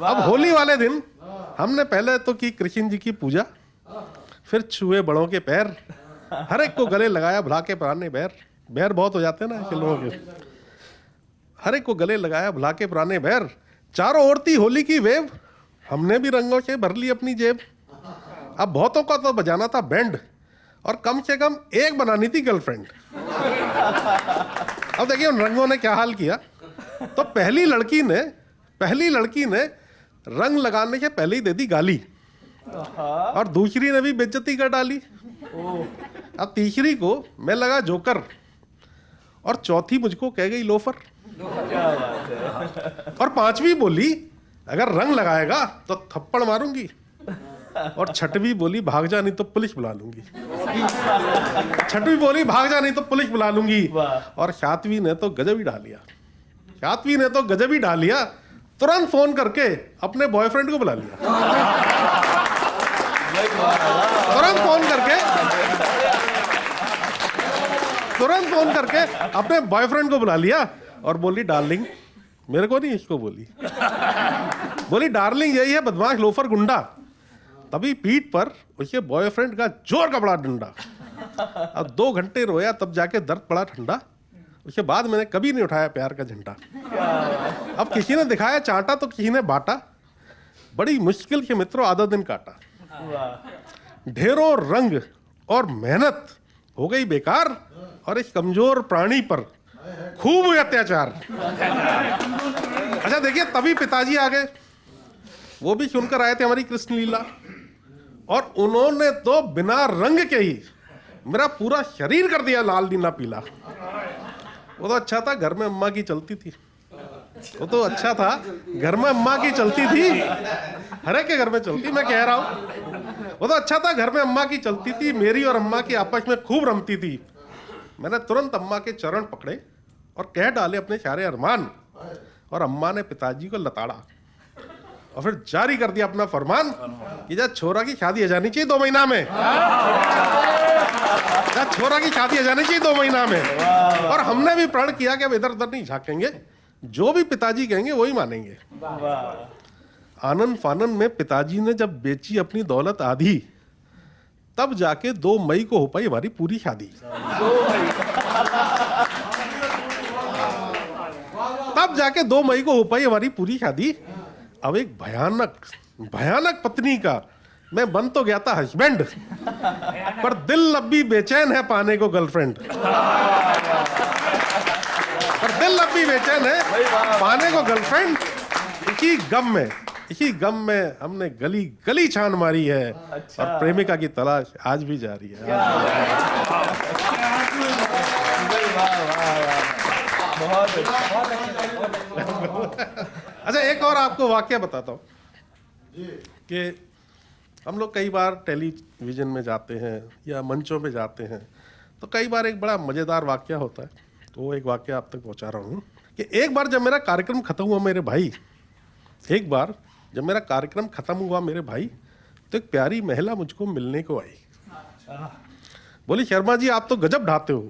अब होली वाले दिन हमने पहले तो की कृष्ण जी की पूजा, फिर छुए बड़ों के पैर, हर एक को गले लगाया भुला के पुराने बैर। बैर बहुत हो जाते हैं ना ऐसे लोगों के। हर एक को गले लगाया भुला के पुराने बैर, चारों ओर थी होली की वेव, हमने भी रंगों से भर ली अपनी जेब। अब बहुतों का तो बजाना था बैंड और कम से कम एक बनानी थी गर्लफ्रेंड। अब देखिए उन रंगों ने क्या हाल किया। तो पहली लड़की ने रंग लगाने से पहले ही दे दी गाली और दूसरी ने भी बेइज्जती कर डाली। अब तीसरी को मैं लगा जोकर और चौथी मुझको कह गई लोफर। और पांचवी बोली अगर रंग लगाएगा तो थप्पड़ मारूंगी, और छठवीं बोली भाग जा नहीं तो पुलिस बुला लूंगी। छठवीं बोली भाग जा नहीं तो पुलिस बुला लूंगी। और सातवीं ने तो गजब ही डाल लिया, तुरंत फोन करके अपने बॉयफ्रेंड को बुला लिया। तुरंत फोन करके अपने बॉयफ्रेंड को बुला लिया और बोली डार्लिंग, मेरे को नहीं इसको बोली डार्लिंग यही है बदमाश लोफर गुंडा। तभी पीठ पर उसके बॉयफ्रेंड का जोर का बड़ा डंडा। अब 2 घंटे रोया तब जाके दर्द पड़ा ठंडा। उसके बाद मैंने कभी नहीं उठाया प्यार का झंडा। अब किसी ने दिखाया चांटा तो किसी ने बांटा, बड़ी मुश्किल से मित्रों आधा दिन काटा। ढेरों रंग और मेहनत हो गई बेकार और इस कमजोर प्राणी पर खूब हुए अत्याचार। अच्छा देखिए, तभी पिताजी आ गए, वो भी सुनकर आए थे हमारी कृष्ण लीला। और उन्होंने तो बिना रंग के ही मेरा पूरा शरीर कर दिया लाल नीला पीला। वो तो अच्छा था घर में अम्मा की चलती थी, वो तो अच्छा था घर में अम्मा की चलती थी, हर एक के घर में चलती, मैं कह रहा हूं वो तो अच्छा था घर में अम्मा की चलती थी, मेरी और अम्मा की आपस में खूब रमती थी। मैंने तुरंत अम्मा के चरण पकड़े और कह डाले अपने सारे अरमान, और अम्मा ने पिताजी को लताड़ा और फिर जारी कर दिया अपना फरमान कि जा छोरा की शादी हो जानी चाहिए 2 महीना में, जा छोरा की शादी हो जानी चाहिए 2 महीना में। और हमने भी प्रण किया कि अब इधर उधर नहीं झांकेंगे, जो भी पिताजी कहेंगे वही मानेंगे। आनंद फानन में पिताजी ने जब बेची अपनी दौलत आधी, तब जाके 2 मई को हो पाई हमारी पूरी शादी। तब जाके 2 मई को हो पाई हमारी पूरी शादी। अब एक भयानक पत्नी का मैं बन तो गया था हस्बैंड, पर दिल अब भी बेचैन है पाने को गर्लफ्रेंड। पर दिल अब भी बेचैन है पाने को गर्लफ्रेंड। इसी गम में हमने गली गली छान मारी है। अच्छा। और प्रेमिका की तलाश आज भी जारी है। अच्छा, एक और आपको वाकया बताता हूँ कि हम लोग कई बार टेलीविजन में जाते हैं या मंचों पे जाते हैं, तो कई बार एक बड़ा मज़ेदार वाकया होता है। तो वो एक वाकया आप तक पहुँचा रहा हूँ कि एक बार जब मेरा कार्यक्रम खत्म हुआ मेरे भाई, तो एक प्यारी महिला मुझको मिलने को आई। बोली, शर्मा जी आप तो गजब ढाते हो।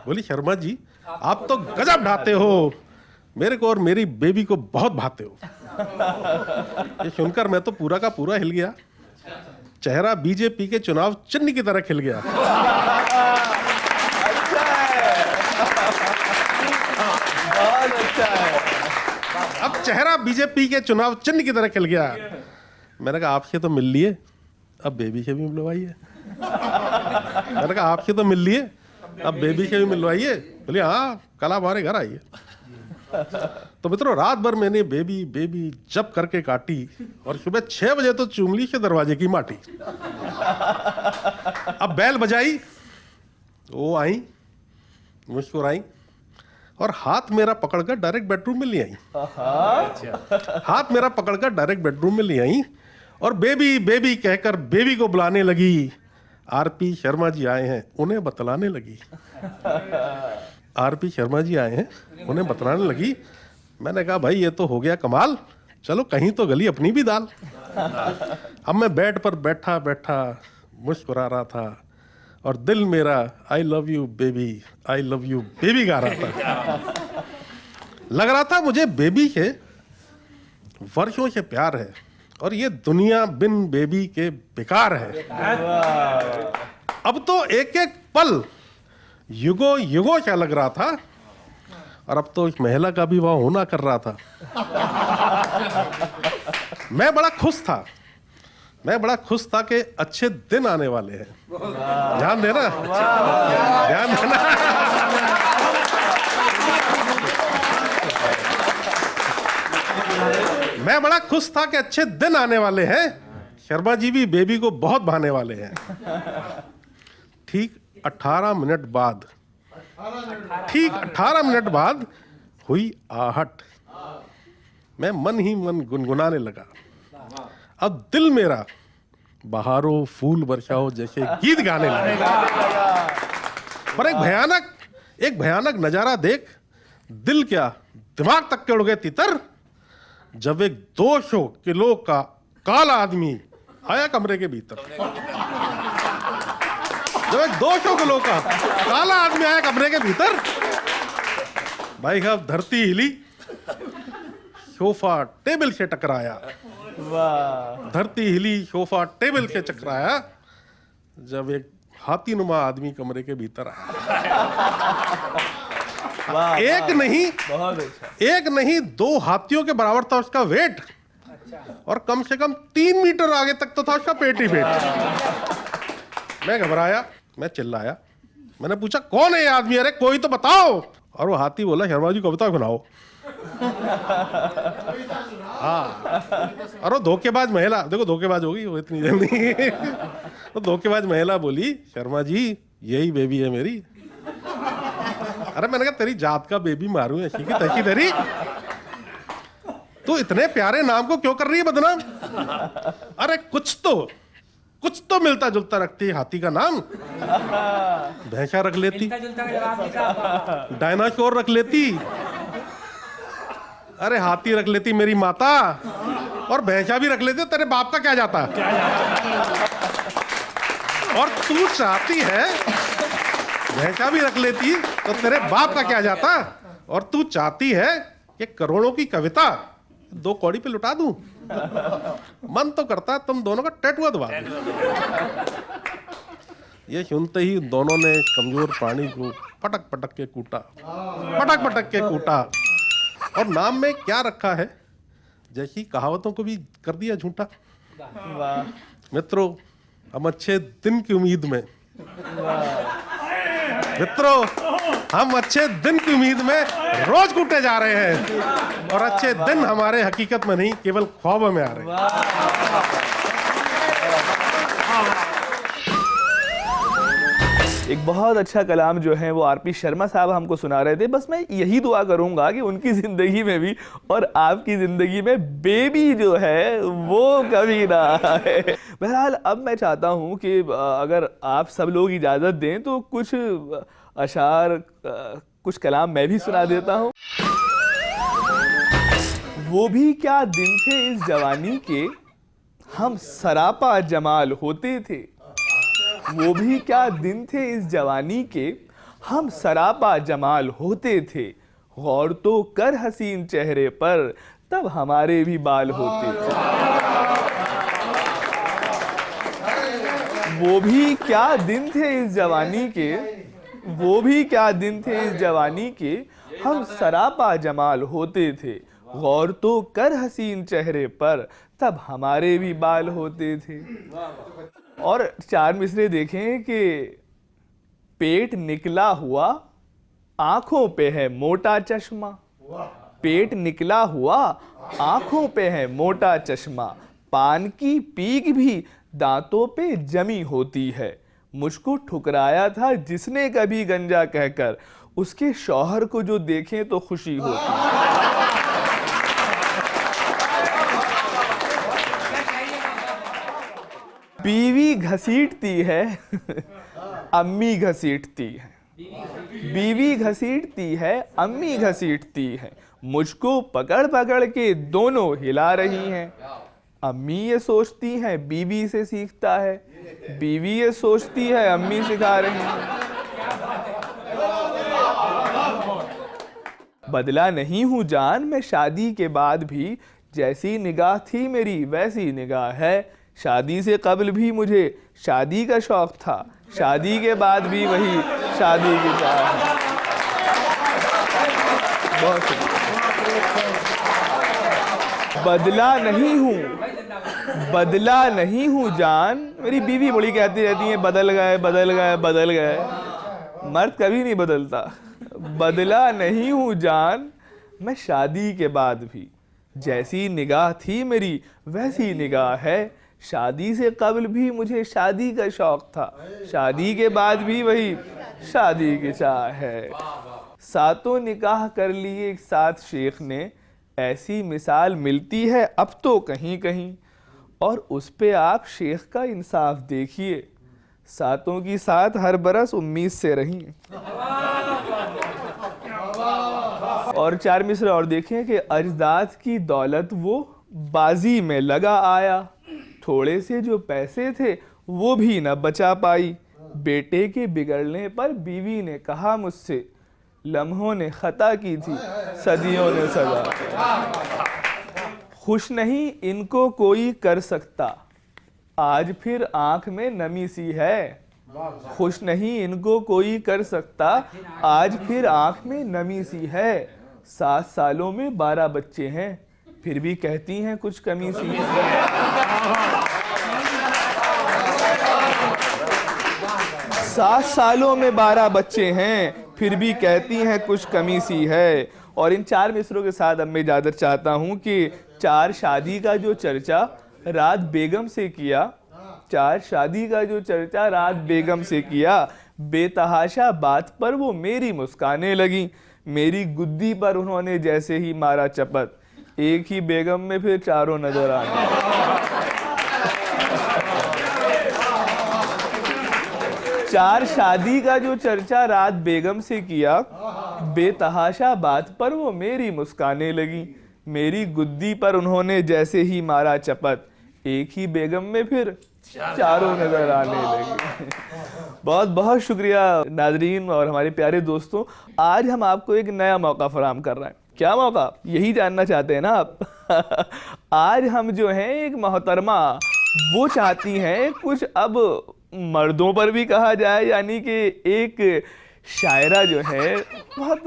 बोली, शर्मा जी आप तो गजब ढाते हो, मेरे को और मेरी बेबी को बहुत भाते हो। ये सुनकर मैं तो पूरा का पूरा हिल गया, चेहरा बीजेपी के चुनाव चिन्ह की तरह खिल गया। बहुत अच्छा है। अब चेहरा बीजेपी के चुनाव चिन्ह की तरह खिल गया। मैंने कहा आपसे तो मिल लिए, अब बेबी से भी मिलवाइए। मैंने कहा आपसे तो मिल लिए, अब बेबी से भी मिलवाइए। बोले हाँ, कल हमारे घर आइए। तो मित्रों, रात भर मैंने बेबी बेबी जब करके काटी और सुबह 6 बजे तो चुमली से दरवाजे की माटी। अब बैल बजाई, वो आई, मुस्कुराई और हाथ मेरा पकड़कर डायरेक्ट बेडरूम में ले आई। हाथ मेरा पकड़कर डायरेक्ट बेडरूम में ले आई और बेबी बेबी कहकर बेबी को बुलाने लगी। आरपी शर्मा जी आए हैं, उन्हें बतलाने लगी। आरपी शर्मा जी आए हैं, उन्हें बतलाने लगी। मैंने कहा भाई ये तो हो गया कमाल, चलो कहीं तो गली अपनी भी दाल। अब मैं बेड पर बैठा बैठा मुस्कुरा रहा था और दिल मेरा आई लव यू बेबी गा रहा था। लग रहा था मुझे बेबी से वर्षों से प्यार है और ये दुनिया बिन बेबी के बेकार है। अब तो एक एक पल युगों युगों क्या लग रहा था और अब तो इस महिला का भी वहां होना कर रहा था। मैं बड़ा खुश था कि अच्छे दिन आने वाले हैं। ध्यान देना, ध्यान देना। मैं बड़ा खुश था कि अच्छे दिन आने वाले हैं। शर्मा जी भी बेबी को बहुत भाने वाले हैं। ठीक 18 मिनट बाद हुई आहट। मैं मन ही मन गुनगुनाने लगा। अब दिल मेरा बहारो फूल बरसाओ जैसे गीत गाने लगा। पर एक भयानक नजारा देख दिल क्या दिमाग तक के उड़ गए तितर, जब एक 200 किलो का काला आदमी आया कमरे के भीतर। जब एक 200 किलो का काला आदमी आया कमरे के भीतर, भाई साहब धरती हिली, सोफा टेबल से टकराया। धरती हिली, सोफा टेबल से टकराया जब एक हाथीनुमा आदमी कमरे के भीतर आया। एक नहीं 2 हाथियों के बराबर था उसका वेट और कम से कम 3 मीटर आगे तक तो था उसका पेट ही पेट। मैं घबराया, मैं चिल्लाया, मैंने पूछा कौन है ये आदमी, अरे कोई तो बताओ। और वो हाथी बोला शर्मा जी को बताओ, सुनाओ। हाँ, और वो धोखेबाज महिला, देखो धोखेबाज होगी वो इतनी जल्दी। वो धोखेबाज महिला बोली, शर्मा जी यही बेबी है मेरी। अरे मैंने कहा तेरी जात का बेबी मारूं ऐसी की तैसी तेरी, तू इतने प्यारे नाम को क्यों कर रही है बदनाम? अरे कुछ तो मिलता जुलता रखती, हाथी का नाम भैंसा रख लेती, डायनासोर रख लेती, अरे हाथी रख लेती मेरी माता, और भैंसा भी रख लेती, तेरे बाप का क्या जाता? और तू चाहती है भैंसा भी रख लेती तो तेरे बाप का क्या जाता? और तू चाहती है कि करोड़ों की कविता 2 कौड़ी पे लुटा दूं? मन तो करता तुम दोनों का टैटू दबा दूं। ये सुनते ही दोनों ने कमजोर प्राणी को पटक पटक के कूटा, और नाम में क्या रखा है, जैसी कहावतों को भी कर दिया झूठा। मित्रों, हम अच्छे दिन की उम्मीद में रोज कूटे जा रहे हैं, और अच्छे दिन हमारे हकीकत में नहीं केवल ख्वाबों में आ रहे हैं। एक बहुत अच्छा कलाम जो है वो आरपी शर्मा साहब हमको सुना रहे थे। बस मैं यही दुआ करूंगा कि उनकी ज़िंदगी में भी और आपकी ज़िंदगी में बेबी जो है वो कभी ना आए। बहरहाल अब मैं चाहता हूं कि अगर आप सब लोग इजाज़त दें तो कुछ अशार, कुछ कलाम मैं भी सुना देता हूं। वो भी क्या दिन थे इस जवानी के, हम सरापा जमाल होते थे। वो भी क्या दिन थे इस जवानी के, हम सरापा जमाल होते थे। गौर तो कर हसीन चेहरे पर, तब हमारे भी बाल होते थे। वो भी क्या दिन थे इस जवानी के, वो भी क्या दिन थे इस जवानी के, हम सरापा जमाल होते थे। गौर तो कर हसीन चेहरे पर, तब हमारे भी बाल होते थे। और 4 मिसरे देखें कि पेट निकला हुआ, आंखों पे है मोटा चश्मा। पेट निकला हुआ, आंखों पे है मोटा चश्मा। पान की पीक भी दांतों पे जमी होती है। मुझको ठुकराया था जिसने कभी गंजा कहकर, उसके शौहर को जो देखें तो खुशी होती है। बीवी घसीटती है, अम्मी घसीटती है। बीवी घसीटती है, अम्मी घसीटती है। मुझको पकड़ पकड़ के दोनों हिला रही हैं। अम्मी ये सोचती हैं बीवी से सीखता है, बीवी ये सोचती है अम्मी सिखा रही हैं। बदला नहीं हूँ जान मैं शादी के बाद भी, जैसी निगाह थी मेरी वैसी निगाह है। शादी से कबल भी मुझे शादी का शौक था, शादी के बाद भी वही शादी की चाह है। बहुत बदला नहीं हूँ जान। मेरी बीवी बड़ी कहती रहती है बदल गए बदल गए बदल गए। मर्द कभी नहीं बदलता। बदला नहीं हूँ जान मैं शादी के बाद भी, जैसी निगाह थी मेरी वैसी निगाह है। शादी से कबल भी मुझे शादी का शौक था, शादी के बाद भी वही शादी की चाह है। सातों निकाह कर लिए एक साथ शेख ने, ऐसी मिसाल मिलती है अब तो कहीं कहीं। और उस पे आप शेख का इंसाफ देखिए, सातों की साथ हर बरस उम्मीद से रही। और 4 मिसरे और देखें कि अजदाद की दौलत वो बाजी में लगा आया। थोड़े से जो पैसे थे वो भी न बचा पाई। बेटे के बिगड़ने पर बीवी ने कहा मुझसे, लम्हों ने खता की थी सदियों ने सजा। खुश नहीं इनको कोई कर सकता, आज फिर आंख में नमी सी है। खुश नहीं इनको कोई कर सकता, आज फिर आंख में नमी सी है। 7 सालों में 12 बच्चे हैं, फिर भी कहती हैं कुछ कमी सी है। 7 सालों में 12 बच्चे हैं, फिर भी कहती हैं कुछ कमी सी है। और इन 4 मिसरों के साथ अब मैं इजाज़त चाहता हूँ कि चार शादी का जो चर्चा रात बेगम से किया, चार शादी का जो चर्चा रात बेगम से किया, बेतहाशा बात पर वो मेरी मुस्काने लगी, मेरी गुद्दी पर उन्होंने जैसे ही मारा चपत, एक ही बेगम में फिर चारों नजर आने। चार शादी का जो चर्चा रात बेगम से किया, बेतहाशा बात पर वो मेरी मुस्काने लगी, मेरी गुद्दी पर उन्होंने जैसे ही मारा चपत, एक ही बेगम में फिर चारों नजर आने लगी। बहुत बहुत शुक्रिया नाजरीन और हमारे प्यारे दोस्तों, आज हम आपको एक नया मौका फराहम कर रहे हैं। क्या मौका, यही जानना चाहते हैं ना आप? आज हम जो हैं एक मोहतरमा वो चाहती हैं कुछ अब मर्दों पर भी कहा जाए, यानी कि एक शायरा जो है, बहुत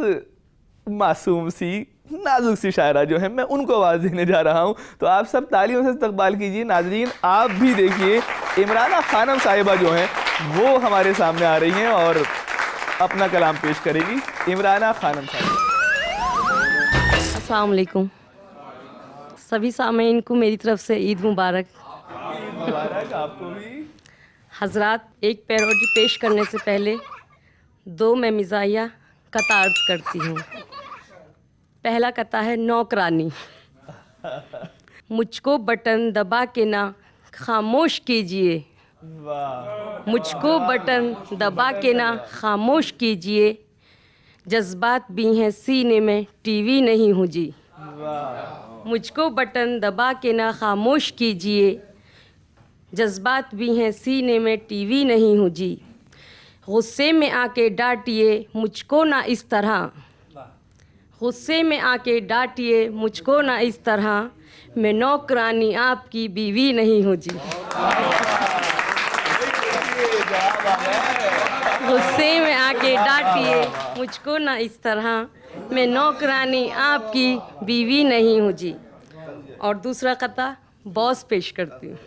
मासूम सी नाजुक सी शायरा जो है, मैं उनको आवाज़ देने जा रहा हूँ। तो आप सब तालियों से इस्तकबाल कीजिए। नाजरीन आप भी देखिए, इमराना खानम साहिबा जो हैं वो हमारे सामने आ रही हैं और अपना कलाम पेश करेगी। इमराना खानम साहिबा। अस्सलाम वालेकुम। सभी सामीन को मेरी तरफ से ईद मुबारक। मुबारक आपको भी। हजरात, एक पैरोडी पेश करने से पहले दो मैं मिजाहिया कता अर्ज करती हूँ। पहला कता है नौकरानी। मुझको बटन दबा के ना खामोश कीजिए, वाह, मुझको बटन दबा के ना खामोश कीजिए, जज्बात भी हैं सीने में टीवी नहीं हूँ जी। वाह, मुझको बटन दबा के ना खामोश कीजिए, जज्बात भी हैं सीने में टीवी नहीं हूँ जी। गुस्से में आके डांटिए मुझको ना इस तरह, गुस्से में आके डांटिए मुझको ना इस तरह, मैं नौकरानी आपकी बीवी नहीं हूँ जी। गुस्से में आके डांटिए मुझको ना इस तरह, मैं नौकरानी आपकी बीवी नहीं हूँ जी। और दूसरा कता बॉस पेश करती हूँ।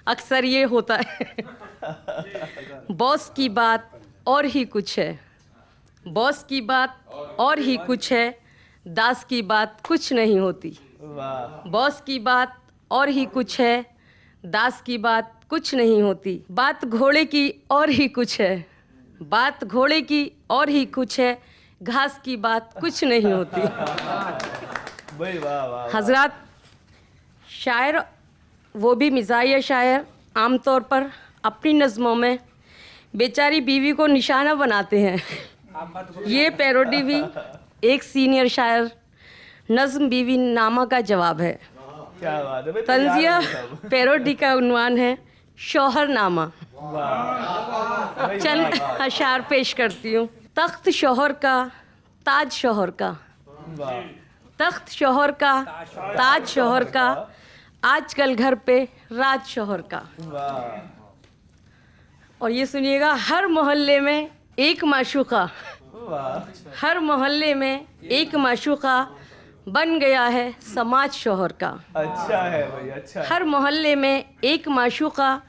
अक्सर ये होता है बॉस की बात और ही कुछ है, बॉस की बात और ही कुछ है, दास की बात कुछ नहीं होती। वाह, बॉस की बात और ही कुछ है, दास की बात कुछ नहीं होती। बात घोड़े की और ही कुछ है, बात घोड़े की और ही कुछ है, घास की बात कुछ नहीं होती। भाई वाह वाह। हजरात, शायर वो भी मिजाहिया शायर आमतौर पर अपनी नज़मों में बेचारी बीवी को निशाना बनाते हैं। ये पैरोडी भी एक सीनियर शायर नज़्म बीवी नामा का जवाब है। क्या बात है भाई, तंजिया तैयार हैं सब। पैरोडी का उन्वान है शौहरनामा। भाई, चंद अशार पेश करती हूँ। तख्त शौहर का, ताज शौहर का, वाह, तख्त शौहर का, ताज शौहर का, आजकल घर पे राज शौहर का। वाह, और ये सुनिएगा, हर मोहल्ले में एक माशूका, वाह, हर मोहल्ले में एक माशूका, बन गया है समाज शौहर का। अच्छा है भाई, अच्छा है। हर मोहल्ले में एक माशूका,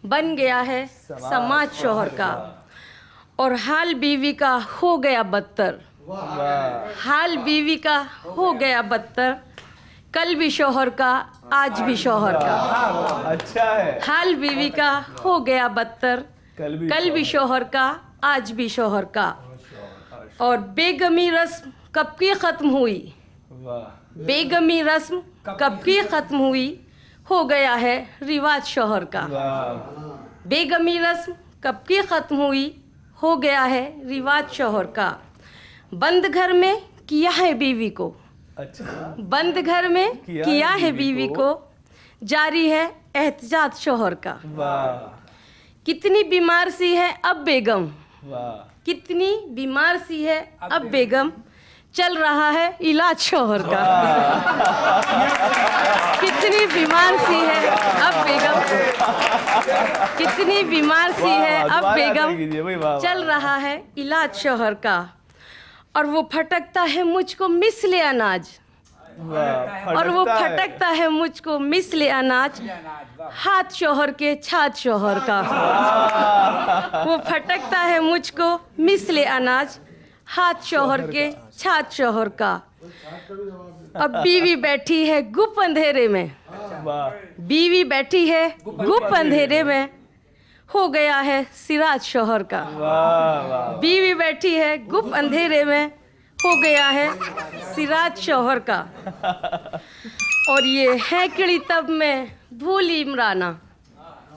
बन गया है समाज शौहर का। और हाल बीवी का हो गया बदतर, वाह, हाल बीवी का हो गया बदतर, कल भी शौहर का आज भी शौहर का। अच्छा है। हाल बीवी का हो गया बदतर, कल भी शौहर का आज भी शौहर का। और बेगमी रस्म कब की ख़त्म हुई, वाह, बेगमी रस्म कब की ख़त्म हुई, हो गया है रिवाज शौहर का। वाह, बेगमी रस्म कब की ख़त्म हुई, हो गया है रिवाज शौहर का। बंद घर में किया है बीवी को, अच्छा, बंद घर में किया है बीवी को, जारी है एहतजाज शौहर का। वाह, कितनी बीमार सी है अब बेगम, वाह, कितनी बीमार सी है अब बेगम, चल रहा है इलाज शौहर का। कितनी बीमार सी है अब बेगम, कितनी बीमार सी है अब बेगम, चल रहा है इलाज शौहर का। और वो फटकता है मुझको मिसले अनाज, और वो फटकता है मुझको मिसले अनाज, हाथ शौहर के छाछ शौहर का। वो फटकता है मुझको मिसले अनाज, हाथ शौहर के छाछ शौहर का। अब बीवी बैठी है गुप अंधेरे में, वाह बीवी बैठी है गुप अंधेरे में, हो गया है सिराज शोहर का। वाह वाह बीवी बैठी है गुप अंधेरे में, हो गया है सिराज शोहर का। और ये है किड़ी तब में भूली इमराना,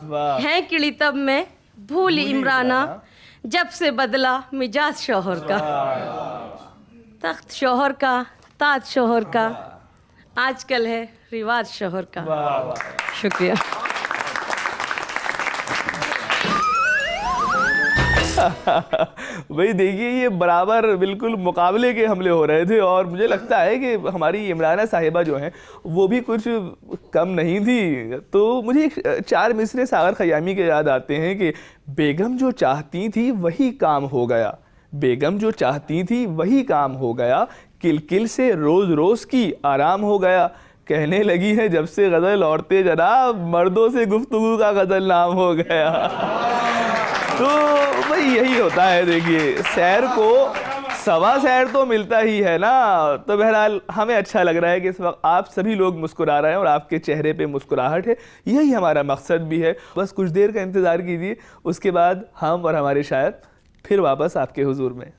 वाह है किड़ी तब में भूली इमराना, जब से बदला मिजाज शोहर का। तख्त शोहर का, ताज शोहर का, आजकल है रिवाज शोहर का। वाह वाह शुक्रिया। भाई देखिए, ये बराबर बिल्कुल मुकाबले के हमले हो रहे थे और मुझे लगता है कि हमारी इमराना साहिबा जो हैं वो भी कुछ कम नहीं थी। तो मुझे एक 4 मिसरे सागर खयामी के याद आते हैं कि बेगम जो चाहती थी वही काम हो गया, बेगम जो चाहती थी वही काम हो गया, किल से रोज़ रोज़ की आराम हो गया, कहने लगी है जब से गज़ल औरतें जनाब, मर्दों से गुफ्तगू का गज़ल नाम हो गया। तो भाई यही होता है, देखिए सैर को सवा सैर तो मिलता ही है ना। तो बहरहाल हमें अच्छा लग रहा है कि इस वक्त आप सभी लोग मुस्कुरा रहे हैं और आपके चेहरे पे मुस्कुराहट है, यही हमारा मकसद भी है। बस कुछ देर का इंतज़ार कीजिए, उसके बाद हम और हमारे शायर फिर वापस आपके हुजूर में।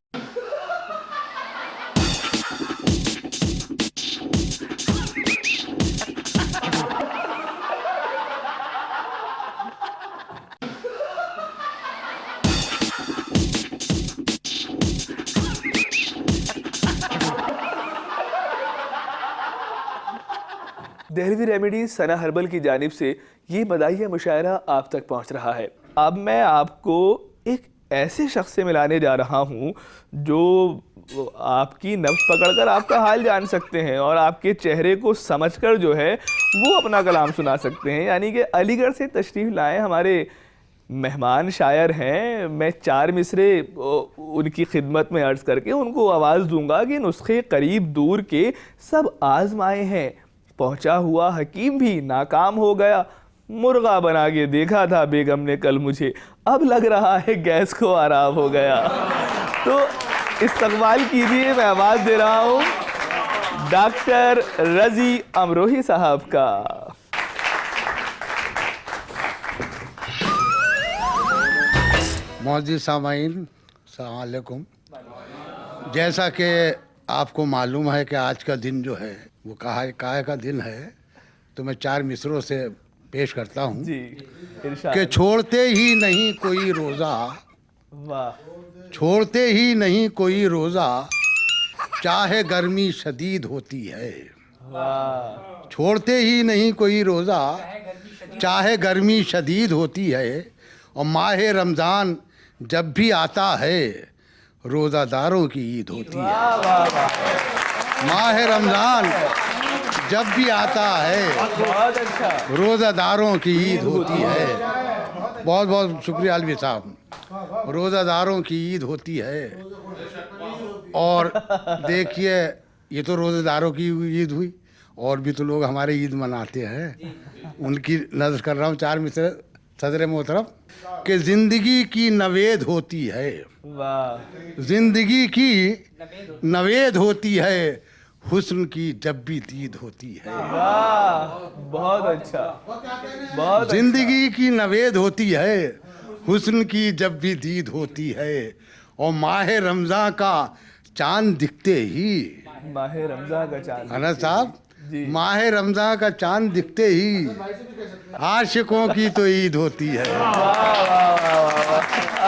दहलवी रेमेडीज सना हर्बल की जानिब से ये मदाहिया मुशायरा आप तक पहुंच रहा है। अब मैं आपको एक ऐसे शख्स से मिलाने जा रहा हूं जो आपकी नब्ज़ पकड़कर आपका हाल जान सकते हैं और आपके चेहरे को समझकर जो है वो अपना कलाम सुना सकते हैं। यानी कि अलीगढ़ से तशरीफ़ लाए हमारे मेहमान शायर हैं। मैं 4 मिसरे उनकी खिदमत में अर्ज़ करके उनको आवाज़ दूंगा कि नुस्खे करीब दूर के सब आज़माए हैं, पहुंचा हुआ हकीम भी नाकाम हो गया, मुर्गा बना के देखा था बेगम ने कल मुझे, अब लग रहा है गैस को आराम हो गया। तो इस्तकबाल कीजिए, मैं आवाज़ दे रहा हूँ डॉक्टर रज़ी अमरोही साहब का। मौजूद सामाइन अस्सलाम वालेकुम। जैसा कि आपको मालूम है कि आज का दिन जो है वो काहे का दिन है, तो मैं 4 मिसरों से पेश करता हूँ जी इरशाद। कि छोड़ते ही नहीं कोई रोज़ा, वाह, छोड़ते ही नहीं कोई रोज़ा, चाहे गर्मी शदीद होती है। वाह, छोड़ते ही नहीं कोई रोज़ा, चाहे गर्मी शदीद होती है। और माह रमज़ान जब भी आता है, रोज़ादारों की ईद होती है। माह रमज़ान जब भी आता है, बहुत अच्छा, रोज़ादारों की ईद होती है। बहुत बहुत शुक्रिया अलवी साहब। रोज़ादारों की ईद होती है। और देखिए, ये तो रोज़ादारों की ईद हुई, और भी तो लोग हमारे ईद मनाते हैं, उनकी नज़र कर रहा हूँ 4 मिसरे सदर मोहतरम कि ज़िंदगी की नवेद होती है, वाह, ज़िंदगी की नवेद होती है, हुस्न की जब भी दीद होती है। वाह, बहुत अच्छा, बहुत ज़िंदगी की नवेद होती है, हुस्न की जब भी दीद होती है। और माह रमज़ान का चांद दिखते ही, माह रमज़ान का चांद, अनस साहब, जी। माह रमज़ान का चांद दिखते ही आशिकों की तो ईद होती है।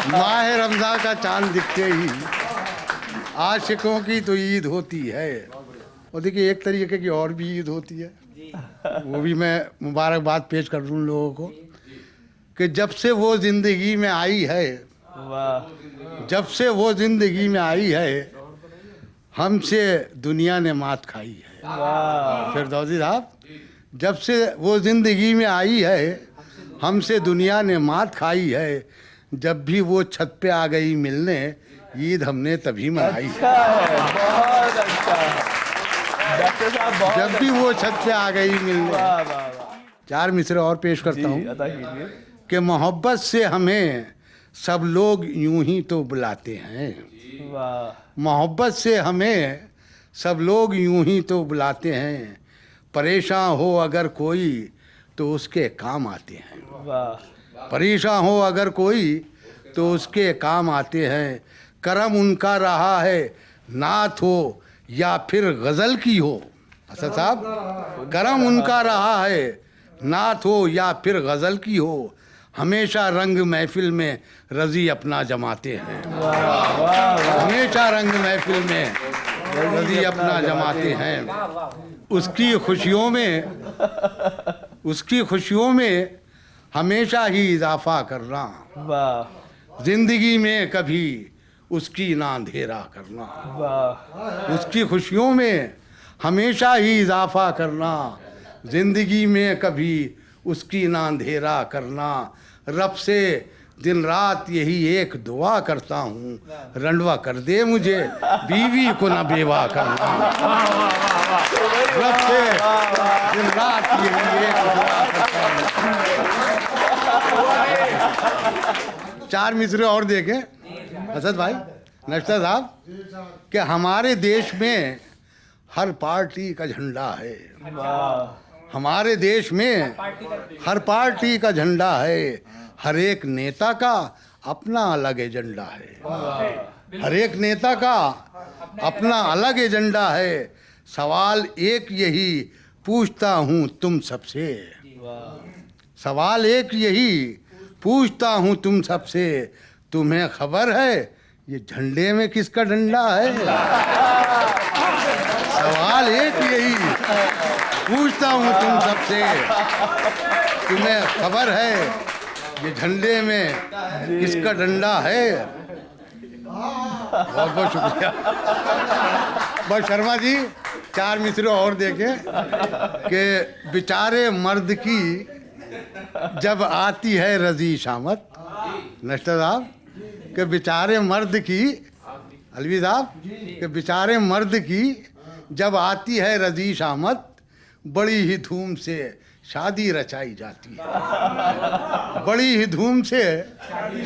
माह रमज़ान का चांद दिखते ही आशिकों की तो ईद होती है। और देखिए, एक तरीके की और भी ईद होती है, वो भी मैं मुबारकबाद पेश कर दूँ लोगों को कि जब से वो ज़िंदगी में आई है, वाह, जब से वो ज़िंदगी में आई है, हमसे दुनिया ने मात खाई है। वाह, फिरदौसी साहब, जब से वो ज़िंदगी में आई है, हमसे दुनिया ने मात खाई है। जब भी वो छत पे आ गई मिलने, ईद हमने तभी मनाई। अच्छा है, बहुत अच्छा, डॉक्टर साहब बहुत जब भी वो छत पे आ गई मिलने। वाह, वाह, वाह, 4 मिसरे और पेश करता जी हूँ अता कीजिए। कि मोहब्बत से हमें सब लोग यूं ही तो बुलाते हैं, वाह, मोहब्बत से हमें सब लोग यूं ही तो बुलाते हैं, परेशान हो अगर कोई तो उसके काम आते हैं। वाह परेशान हो अगर कोई तो उसके काम आते हैं। करम उनका रहा है नात हो या फिर गज़ल की हो। असद साहब, करम उनका रहा है नात हो या फिर गज़ल की हो, हमेशा रंग महफिल में रज़ी अपना जमाते हैं। हमेशा रंग महफिल में रज़ी अपना जमाते हैं। उसकी खुशियों में हमेशा ही इजाफा करना, वाह जिंदगी में कभी उसकी ना अंधेरा करना। वाह उसकी खुशियों में हमेशा ही इजाफा करना, जिंदगी में कभी उसकी ना अंधेरा करना। रब से दिन रात यही एक दुआ करता हूँ, रंडवा कर दे मुझे बीवी को ना बेवा करना। रब से दिन रात यही एक दुआ करता हूँ। चार मिसरे और देखें असद भाई, नक्शा साहब, कि हमारे देश में हर पार्टी का झंडा है। हमारे देश में हर पार्टी का झंडा है, हर एक नेता का अपना अलग एजेंडा है। हर एक नेता का अपना अलग एजेंडा है। सवाल एक यही पूछता हूँ तुम सबसे, सवाल एक यही पूछता हूँ तुम सबसे, तुम्हें खबर है ये झंडे में किसका डंडा है? सवाल एक यही पूछता हूँ तुम सबसे, तुम्हें खबर है ये झंडे में किसका डंडा है? बहुत बहुत शुक्रिया। बस शर्मा जी, चार मिसरे और देखें कि बेचारे मर्द की जब आती है रजी शामत। नश्ता साहब, कि बेचारे मर्द की, अलवी साहब, कि बेचारे मर्द की जब आती है रजी शामत, बड़ी ही धूम से शादी रचाई जाती है। बड़ी ही धूम से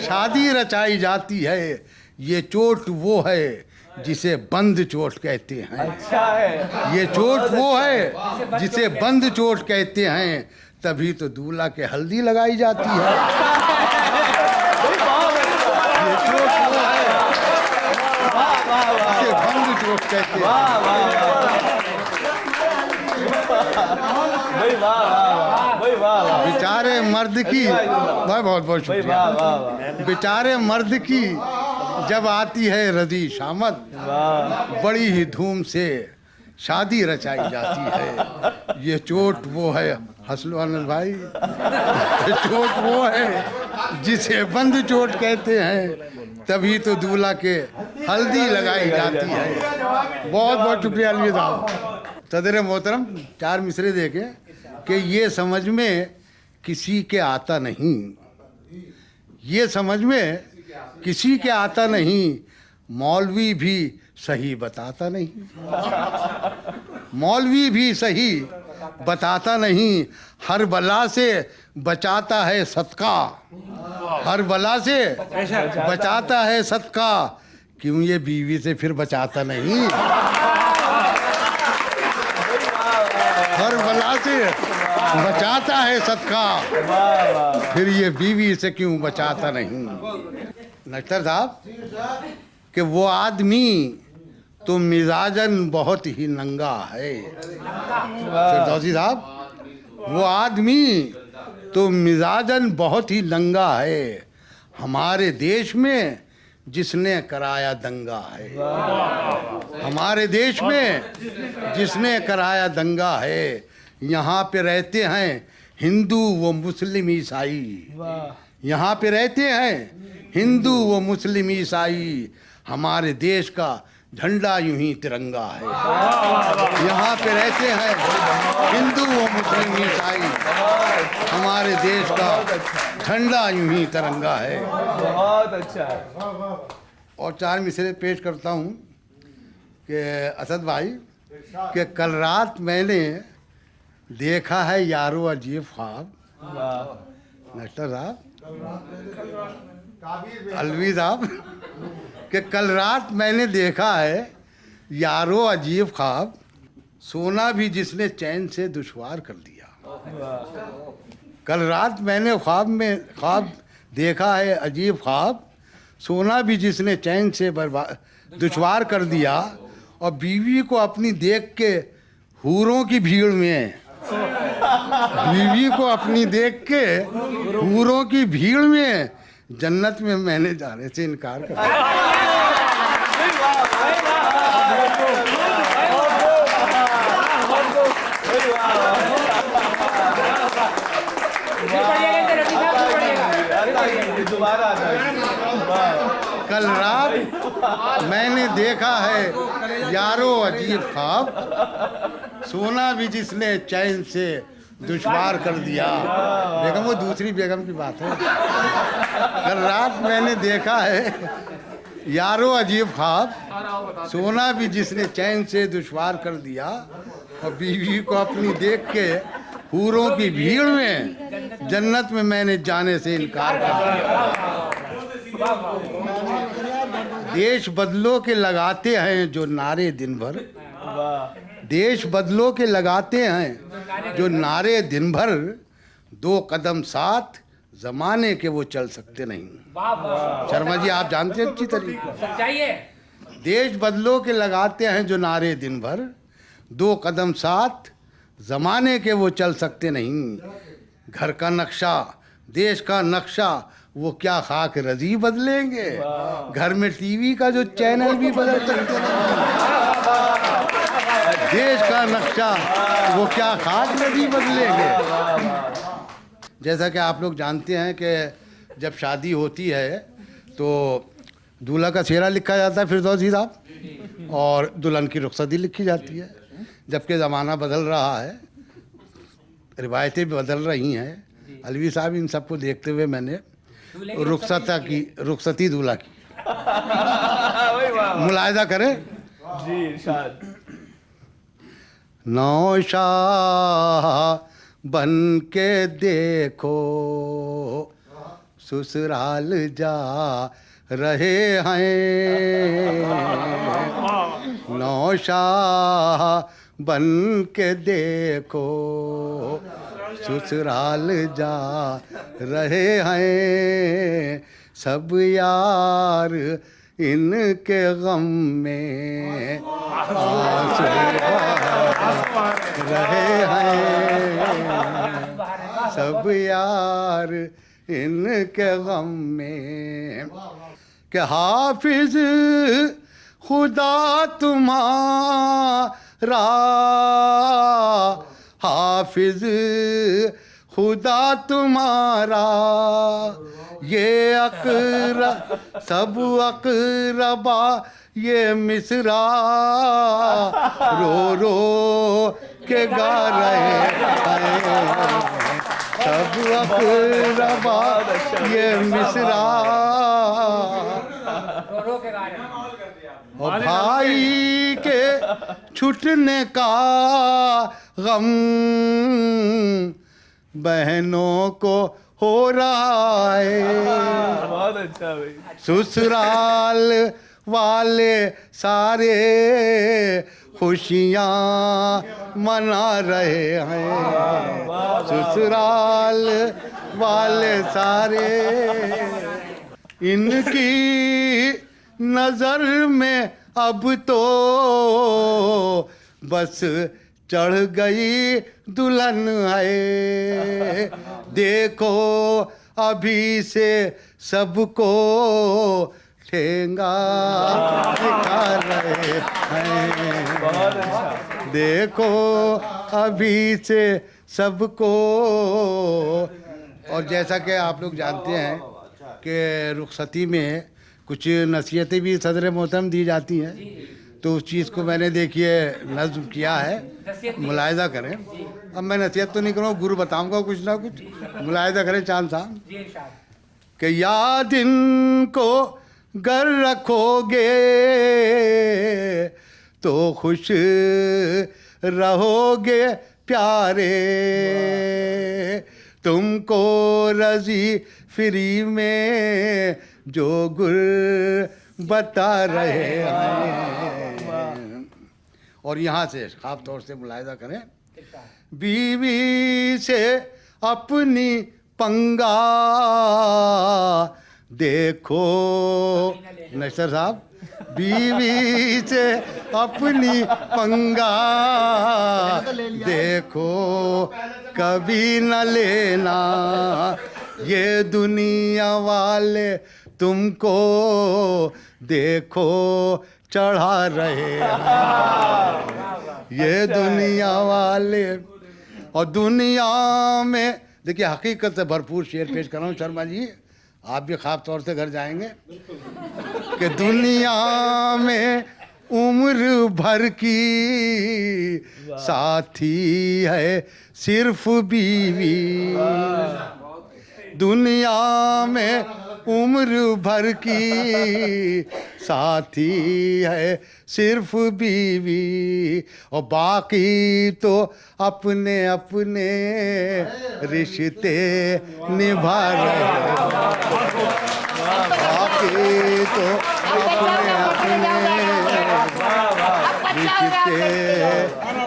शादी रचाई जाती है। ये चोट वो है जिसे बंद चोट कहते हैं। अच्छा है। ये चोट वो है जिसे बंद चोट कहते हैं, तभी तो दूल्हा के हल्दी लगाई जाती है। ये चोट वो है जिसे बंद चोट कहते हैं। भाई वाह भाई वाह। बेचारे मर्द की, भाई बहुत बहुत शुक्रिया। बेचारे मर्द की जब आती है रजी शामत, बड़ी ही धूम से शादी रचाई जाती है। ये चोट वो है, हंसलो आनंद भाई, ये चोट वो है जिसे बंद चोट कहते हैं, तभी तो दूल्हा के हल्दी लगाई जाती है। बहुत बहुत शुक्रिया अलवी साहब। सदर मोहतरम, चार मिसरे देखे कि ये समझ में किसी के आता नहीं, ये समझ में किसी के आता नहीं, मौलवी भी सही बताता नहीं। मौलवी भी सही बताता नहीं, हर बला से बचाता है सदका। हर बला से बचाता है सदका, क्यों ये बीवी से फिर बचाता नहीं? हर बला से बचाता है सदका, फिर ये बीवी से क्यों बचाता नहीं? नक्तर साहब, कि वो आदमी तो मिजाजन बहुत ही नंगा है। फिरदौसी साहब, वो आदमी तो मिजाजन बहुत ही नंगा है, हमारे देश में जिसने कराया दंगा है। हमारे देश में जिसने कराया दंगा है, यहाँ पे रहते हैं हिंदू व मुस्लिम ईसाई। यहाँ पे रहते हैं हिंदू व मुस्लिम ईसाई, हमारे देश का झंडा यूं ही तिरंगा है। यहाँ पे रहते हैं हिंदू व मुस्लिम ईसाई, हमारे देश का झंडा यूं ही तिरंगा है। बहुत अच्छा है। और चार मिसरे पेश करता हूँ कि असद भाई, कि कल रात मैंने देखा है यारो अजीब ख्वाब। नक्शा साहब, अलवी साहब, कि कल रात मैंने देखा है यारो अजीब ख्वाब, सोना भी जिसने चैन से दुश्वार कर दिया। कल रात मैंने ख्वाब देखा है अजीब ख्वाब, सोना भी जिसने चैन से दुश्वार कर दिया, और बीवी को अपनी देख के हूरों की भीड़ में, बीवी को अपनी देख के हूरों की भीड़ में जन्नत में मैंने जाने से इनकार कर दिया। कल रात मैंने देखा है यारो अजीब ख्वाब, सोना भी जिसने चैन से दुश्वार कर दिया। बेगम वो दूसरी बेगम की बात है। कल रात मैंने देखा है यारो अजीब ख्वाब, सोना भी जिसने चैन से दुश्वार कर दिया, और बीवी को अपनी देख के हूरों की भीड़ में जन्नत में मैंने जाने से इनकार कर दिया। देश बदलो के लगाते हैं जो नारे दिन भर, देश बदलो के लगाते हैं जो नारे दिन भर, 2 कदम साथ जमाने के वो चल सकते नहीं। शर्मा जी आप जानते हैं अच्छी तरीके। देश बदलो के लगाते हैं जो नारे दिन भर, 2 कदम साथ जमाने के वो चल सकते नहीं। घर का नक्शा, देश का नक्शा, वो क्या खाक रजी बदलेंगे। घर में टीवी का जो चैनल भी बदल सकते नहीं। देश का नक्शा, वो क्या खाक रजी बदलेंगे। जैसा कि आप लोग जानते हैं कि जब शादी होती है तो दूल्हा का सेहरा लिखा जाता है फिरदौसी साहब, और दुल्हन की रुखसती लिखी जाती है। जबकि ज़माना बदल रहा है, रिवायतें भी बदल रही हैं। अलवी साहब इन सबको देखते हुए मैंने रुखसती दूल्हा की मुलाहिजा करें जी इरशाद। नौशाह बन के देखो ससुराल जा रहे हैं। नौशाह बन के देखो ससुराल जा रहे हैं। सब यार इनके गम में आंसू रहे हैं। सब यार इनके गम में कि हाफिज खुदा तुम्हारा, हाफिज खुदा तुम्हारा, ये सब अकरबा ये मिसरा रो रो के गा रहे हैं। सब अकरबा ये मिसरा, और भाई के छूटने का गम बहनों को हो रहा है। बहुत अच्छा भाई। ससुराल वाले सारे खुशियाँ मना रहे हैं। ससुराल वाले सारे, इनकी नजर में अब तो बस चढ़ गई दुल्हन है। देखो अभी से सबको ठेंगा दिखा रहे हैं। देखो अभी से सबको। और जैसा कि आप लोग जानते हैं कि रुखसती में कुछ नसीहतें भी सदर मोहतरम दी जाती हैं, तो उस चीज़ को मैंने देखिए नज़्म किया है, मुलाहिजा करें। अब मैं नसीहत तो नहीं करूँगा, गुरु बताऊँगा कुछ ना कुछ, मुलाहिजा करें चांद साहब कि याद इनको गर रखोगे तो खुश रहोगे प्यारे। तुमको रजी फ्री में जो गुर बता रहे हैं। और यहाँ से खास तौर से मुलाहिजा करें, बीवी से अपनी पंगा देखो, नशर साहब, बीवी से अपनी पंगा देखो, कभी न लेना ये दुनिया वाले तुमको देखो चढ़ा रहे ये दुनिया वाले। और दुनिया में देखिए हकीकत से भरपूर शेर पेश कर रहा हूँ शर्मा जी, आप भी खास तौर से घर जाएंगे कि दुनिया में उम्र भर की साथी है सिर्फ बीवी, दुनिया में उम्र भर की साथी है सिर्फ बीवी, और बाकी तो अपने अपने रिश्ते निभा रहे हैं, बाकी तो अपने अपने रिश्ते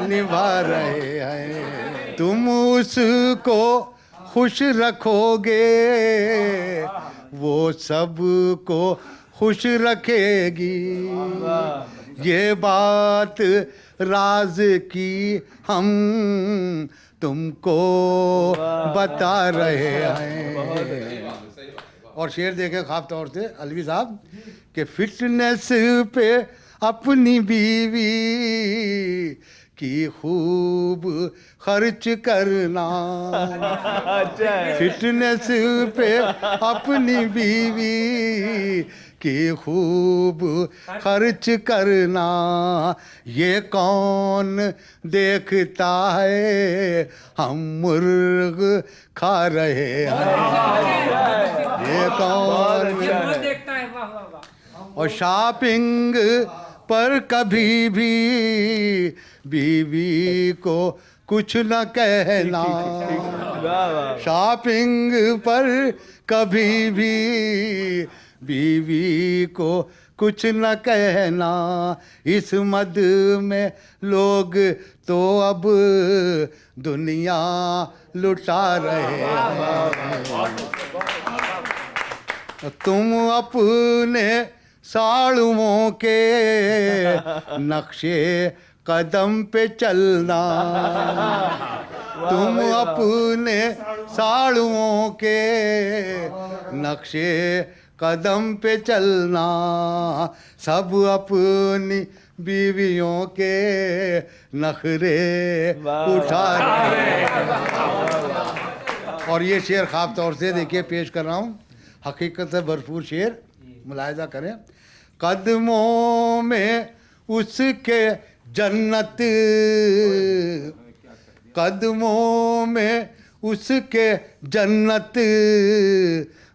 निभा रहे हैं। तुम उसको खुश रखोगे वो सबको खुश रखेगी, ये बात राज की हम तुमको बता रहे हैं। और शेर देखें खास तौर से अलवी साहब कि फिटनेस पे अपनी बीवी की खूब खर्च करना, फिटनेस पे अपनी बीवी की खूब खर्च करना, ये कौन देखता है हम मुर्ग खा रहे हैं, ये कौन देखता है। वाह वाह वाह। और शॉपिंग पर कभी भी बीवी को कुछ न कहना, शॉपिंग पर कभी भी बीवी को कुछ न कहना, इस मद में लोग तो अब दुनिया लुटा रहे हैं। तुम अपने साड़ुओं के नक्शे कदम पे चलना, तुम अपने साड़ुओं के नक्शे कदम पे चलना, सब अपनी बीवियों के नखरे उठा रहे। और ये शेर खास तौर से देखिए पेश कर रहा हूँ, हकीकत से भरपूर शेर, मुलाहिजा करें। कदमों में उसके जन्नत, कदमों में उसके जन्नत,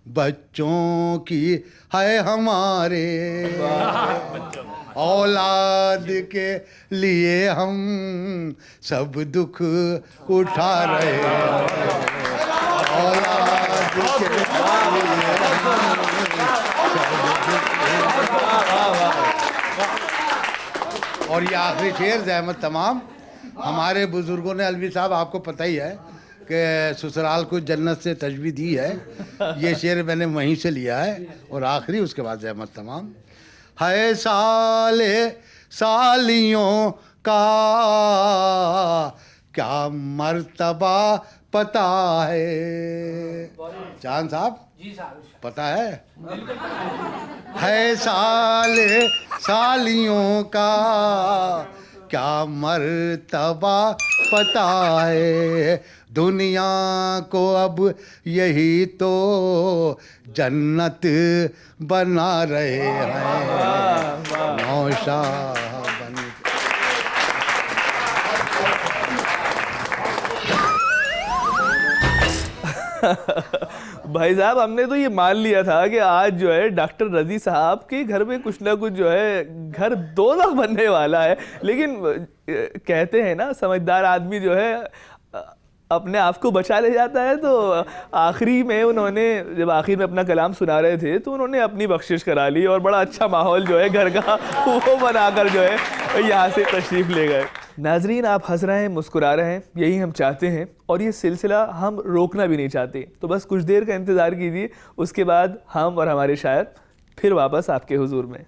बच्चों की है हमारे, औलाद के लिए हम सब दुख उठा रहे हैं, औलाद के लिए हम सब दुख। और ये आखिरी शेर ज़हमत तमाम, हमारे बुज़ुर्गों ने अलवी साहब आपको पता ही है कि ससुराल को जन्नत से तशबीह दी है, ये शेर मैंने वहीं से लिया है। और आखिरी उसके बाद ज़हमत तमाम, है साले सालियों का क्या मर्तबा पता है, चांद साहब पता है साले सालियों का क्या मर्तबा पता है, दुनिया को अब यही तो जन्नत बना रहे हैं, नौशा बन। भाई साहब हमने तो ये मान लिया था कि आज जो है डॉक्टर रजी साहब के घर में कुछ ना कुछ जो है घर दोज़ख बनने वाला है, लेकिन कहते हैं ना समझदार आदमी जो है अपने आप को बचा ले जाता है। तो आखिरी में उन्होंने जब आखिर में अपना कलाम सुना रहे थे तो उन्होंने अपनी बख्शिश करा ली और बड़ा अच्छा माहौल जो है घर का वो बनाकर जो है यहाँ से तशरीफ़ ले गए। नाजरीन, आप हंस रहे हैं, मुस्कुरा रहे हैं, यही हम चाहते हैं और ये सिलसिला हम रोकना भी नहीं चाहते। तो बस कुछ देर का इंतज़ार कीजिए, उसके बाद हम और हमारे शायर फिर वापस आपके हुजूर में।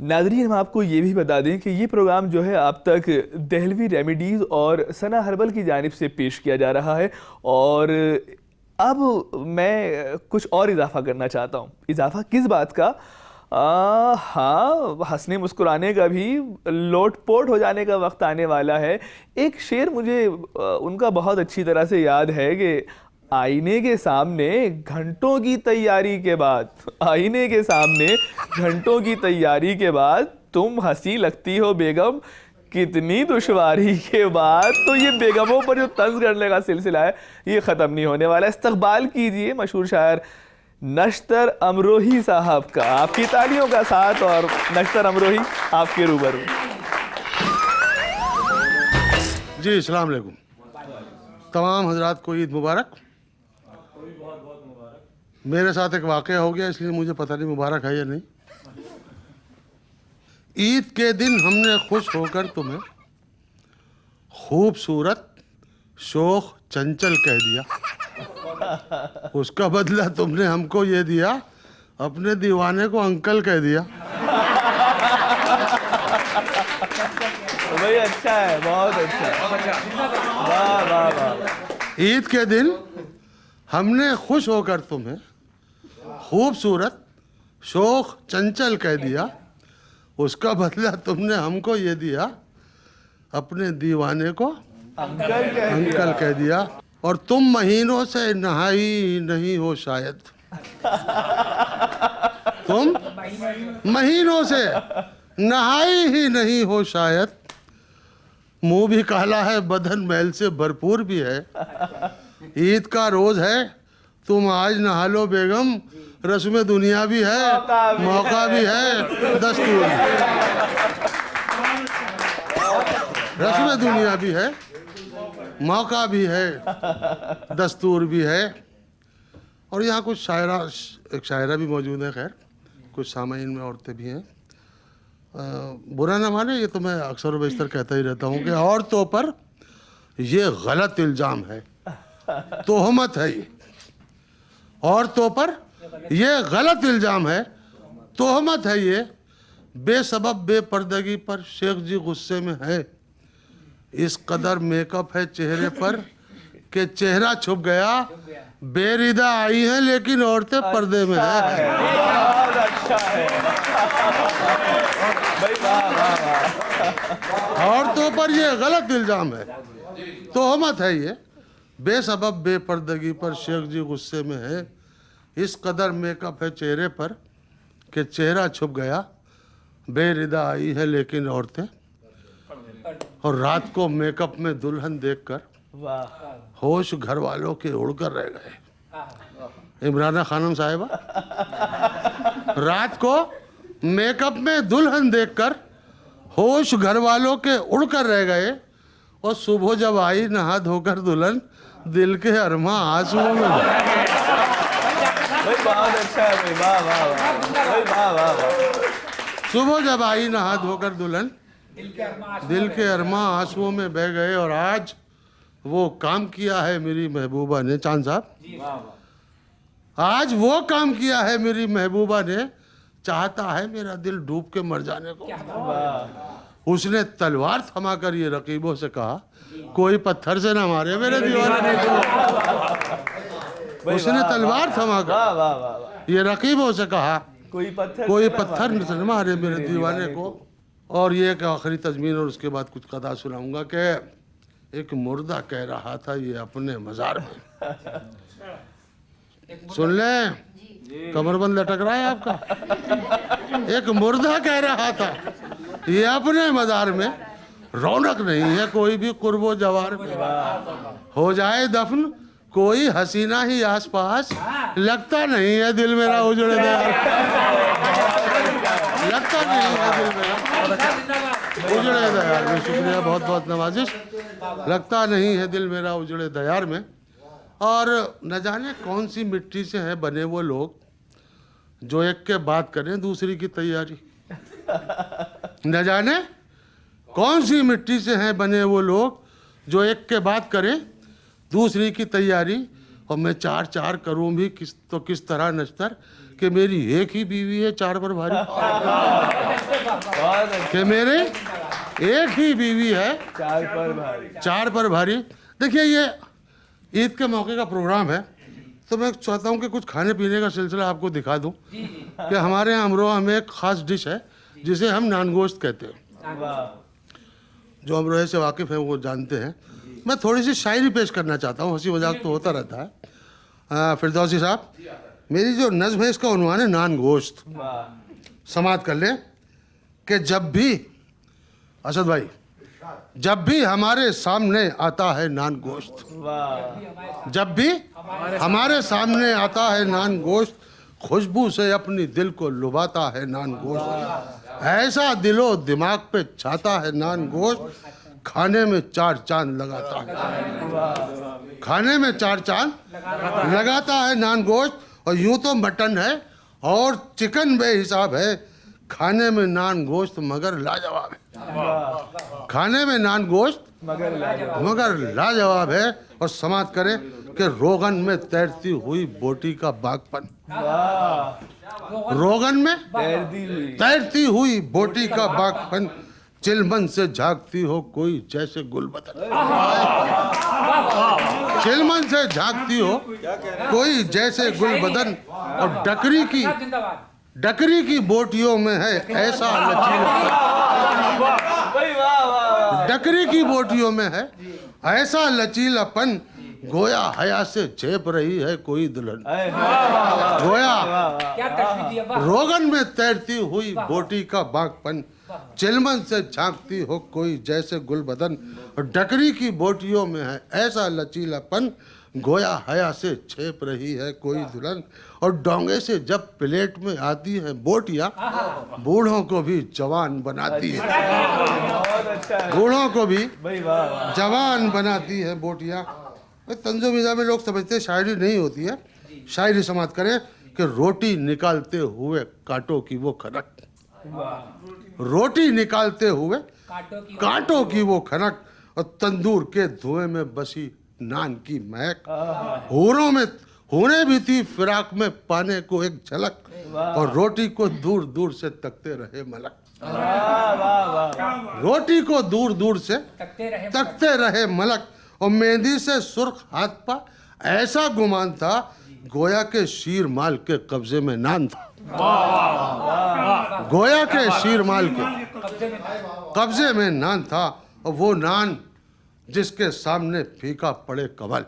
नाज़रीन, हम आपको ये भी बता दें कि ये प्रोग्राम जो है आप तक दहलवी रेमेडीज़ और सना हर्बल की जानिब से पेश किया जा रहा है। और अब मैं कुछ और इजाफ़ा करना चाहता हूँ। इजाफ़ा किस बात का? हाँ, हंसने मुस्कुराने का भी लोट पोट हो जाने का वक्त आने वाला है। एक शेर मुझे उनका बहुत अच्छी तरह से याद है कि आईने के सामने घंटों की तैयारी के बाद, आईने के सामने घंटों की तैयारी के बाद तुम हंसी लगती हो बेगम कितनी दुश्वारी के बाद। तो ये बेगमों पर जो तंज करने का सिलसिला है ये ख़त्म नहीं होने वाला। इस्तकबाल कीजिए मशहूर शायर नश्तर अमरोही साहब का। आपकी तालियों का साथ और नश्तर अमरोही आपके रूबरू। जी अस्सलाम वालेकुम। तमाम हजरात को ईद मुबारक। मेरे साथ एक वाक़या हो गया इसलिए मुझे पता नहीं मुबारक है या नहीं। ईद के दिन हमने खुश होकर तुम्हें खूबसूरत शोख चंचल कह दिया। उसका बदला तुमने हमको ये दिया, अपने दीवाने को अंकल कह दिया। भाई अच्छा है, बहुत अच्छा है। वाह वाह वाह। ईद के दिन हमने खुश होकर तुम्हें खूबसूरत शोख चंचल कह दिया। उसका बदला तुमने हमको ये दिया, अपने दीवाने को अंकल कह दिया। और तुम महीनों से नहाई नहीं हो शायद। तुम महीनों से नहाई ही नहीं हो शायद। मुंह भी काला है, बदन मैल से भरपूर भी है। ईद का रोज है, तुम आज नहा लो बेगम। रस्म दुनिया भी है, मौका भी है, दस्तूर भी। रस्म दुनिया भी है, मौका भी है, दस्तूर भी है। और यहाँ कुछ एक शायरा भी मौजूद है। खैर, कुछ सामाइन में औरतें भी हैं। बुरा ना माने, ये तो मैं अक्सर व बेशतर कहता ही रहता हूँ कि औरतों पर ये गलत इल्ज़ाम है, तोहमत है। ये औरतों पर ये गलत इल्ज़ाम है, तोहमत है। ये बेसबब बेपर्दगी पर शेख जी गुस्से में है। इस कदर मेकअप है चेहरे पर कि चेहरा छुप गया। बेरिदा आई हैं लेकिन औरतें पर्दे में है। बहुत अच्छा है भाई, वाह वाह। औरतों पर ये गलत इल्ज़ाम है, तोहमत है। ये बेसबब बेपर्दगी पर शेख जी गुस्से में है। इस कदर मेकअप है चेहरे पर कि चेहरा छुप गया। बेरिदा आई है लेकिन औरतें। और रात को मेकअप में दुल्हन देखकर होश घर वालों के उड़कर रह गए। इमराना खानम साहिबा, रात को मेकअप में दुल्हन देखकर होश घर वालों के उड़कर रह गए। और सुबह जब आई नहा धोकर दुल्हन, दिल के अरमा आंसुओं में भाई, बहुत अच्छा है भाई, वाह वाह भाई, वाह वाह वाह। सुबह जब आई नहा धोकर दुल्हन, दिल के अरमा आंसुओं में बह गए। और आज वो काम किया है मेरी महबूबा ने। चांद साहब, आज वो काम किया है मेरी महबूबा ने, चाहता है मेरा दिल डूब के मर जाने को। उसने तलवार थमाकर ये रकीबों से कहा, कोई पत्थर से ना मारे मेरे दीवाने को। उसने तलवार थमाकर ये रकीबों से कहा, कोई पत्थर से न मारे मेरे दीवाने को। और ये एक आखिरी तजमीन और उसके बाद कुछ कदा सुनाऊंगा कि एक मुर्दा कह रहा था ये अपने मज़ार में। सुन ले, कमरबंद लटक रहा है आपका। एक मुर्दा कह रहा था ये अपने मज़ार में रौनक नहीं है कोई भी कुर्बो जवार में। हो जाए दफन कोई हसीना ही आसपास, लगता नहीं है दिल मेरा उजड़े दयार, लगता नहीं है दिल मेरा उजड़े दयार में। शुक्रिया, बहुत बहुत नवाजिश। लगता नहीं है दिल मेरा उजड़े दयार में। और न जाने कौन सी मिट्टी से हैं बने वो लोग जो एक के बात करें दूसरी की तैयारी। न जाने कौन सी मिट्टी से हैं बने वो लोग जो एक के बात करें दूसरी की तैयारी। और मैं चार चार करूं भी किस तरह नश्तर कि मेरी एक ही बीवी है चार पर भारी, कि मेरे एक ही बीवी है चार पर भारी। देखिए, ये ईद के मौके का प्रोग्राम है, तो मैं चाहता हूँ कि कुछ खाने पीने का सिलसिला आपको दिखा दूँ कि हमारे यहाँ अमरोहा में एक ख़ास डिश है जिसे हम नान गोश्त कहते हैं। जो अमरोहे से वाकिफ़ हैं वो जानते हैं। मैं थोड़ी सी शायरी पेश करना चाहता हूँ, हंसी मजाक तो होता रहता है। फिरदौसी साहब, मेरी जो नज़्म है इसका उन्वान है नान गोश्त। समात कर लें कि जब भी, असद भाई, जब भी हमारे सामने आता है नान गोश्त, जब भी हमारे सामने आता है नान गोश्त, खुशबू से अपनी दिल को लुभाता है नान गोश्त। ऐसा दिलो दिमाग पे छाता है नान गोश्त, खाने में चार चांद लगाता है, खाने में चार चांद लगाता है नान गोश्त। और यूं तो मटन है और चिकन बेहिसाब है, खाने में नान गोश्त मगर लाजवाब है, खाने में नान गोश्त मगर लाजवाब है। और समाप्त करें कि रोगन में तैरती हुई बोटी का बागपन, रोगन में तैरती हुई बोटी का बागपन, चिलमन से झांकती हो कोई जैसे गुलबदन, चिलमन से झांकती हो कोई जैसे गुलबदन। और डकरी की बोटियों में है ऐसा लचीलापन, डकरी की बोटियों में है ऐसा लचीलापन, गोया हया से झेप रही है कोई दुल्हन, गोया रोगन में तैरती हुई बोटी का बागपन, चिलमन से झांकती हो कोई जैसे गुलबदन। और डकरी की बोटियों में है ऐसा लचीलापन, गोया हया से छेप रही है कोई दुल्हन। और डोंगे से जब प्लेट में आती है बोटियां, बूढ़ों को भी जवान बनाती है, बूढ़ों को भी जवान बनाती है बोटियां। तंजो मिज़ा में लोग समझते हैं शायरी नहीं होती है। शायरी समाप्त करें कि रोटी निकालते हुए कांटों की वो खनक, रोटी निकालते हुए कांटों की वो खनक, और तंदूर के धुएं में बसी नान की महक। हूरों में हूरें भी थी फिराक में पाने को एक झलक, और रोटी को दूर दूर से तकते रहे मलक, रोटी को दूर दूर से तकते रहे मलक। और मेहंदी से सुर्ख हाथ पा ऐसा गुमान था, गोया के शीर माल के कब्जे में नान था, गोया के शीर माल के कब्जे में नान था। और वो नान जिसके सामने फीका पड़े कमल,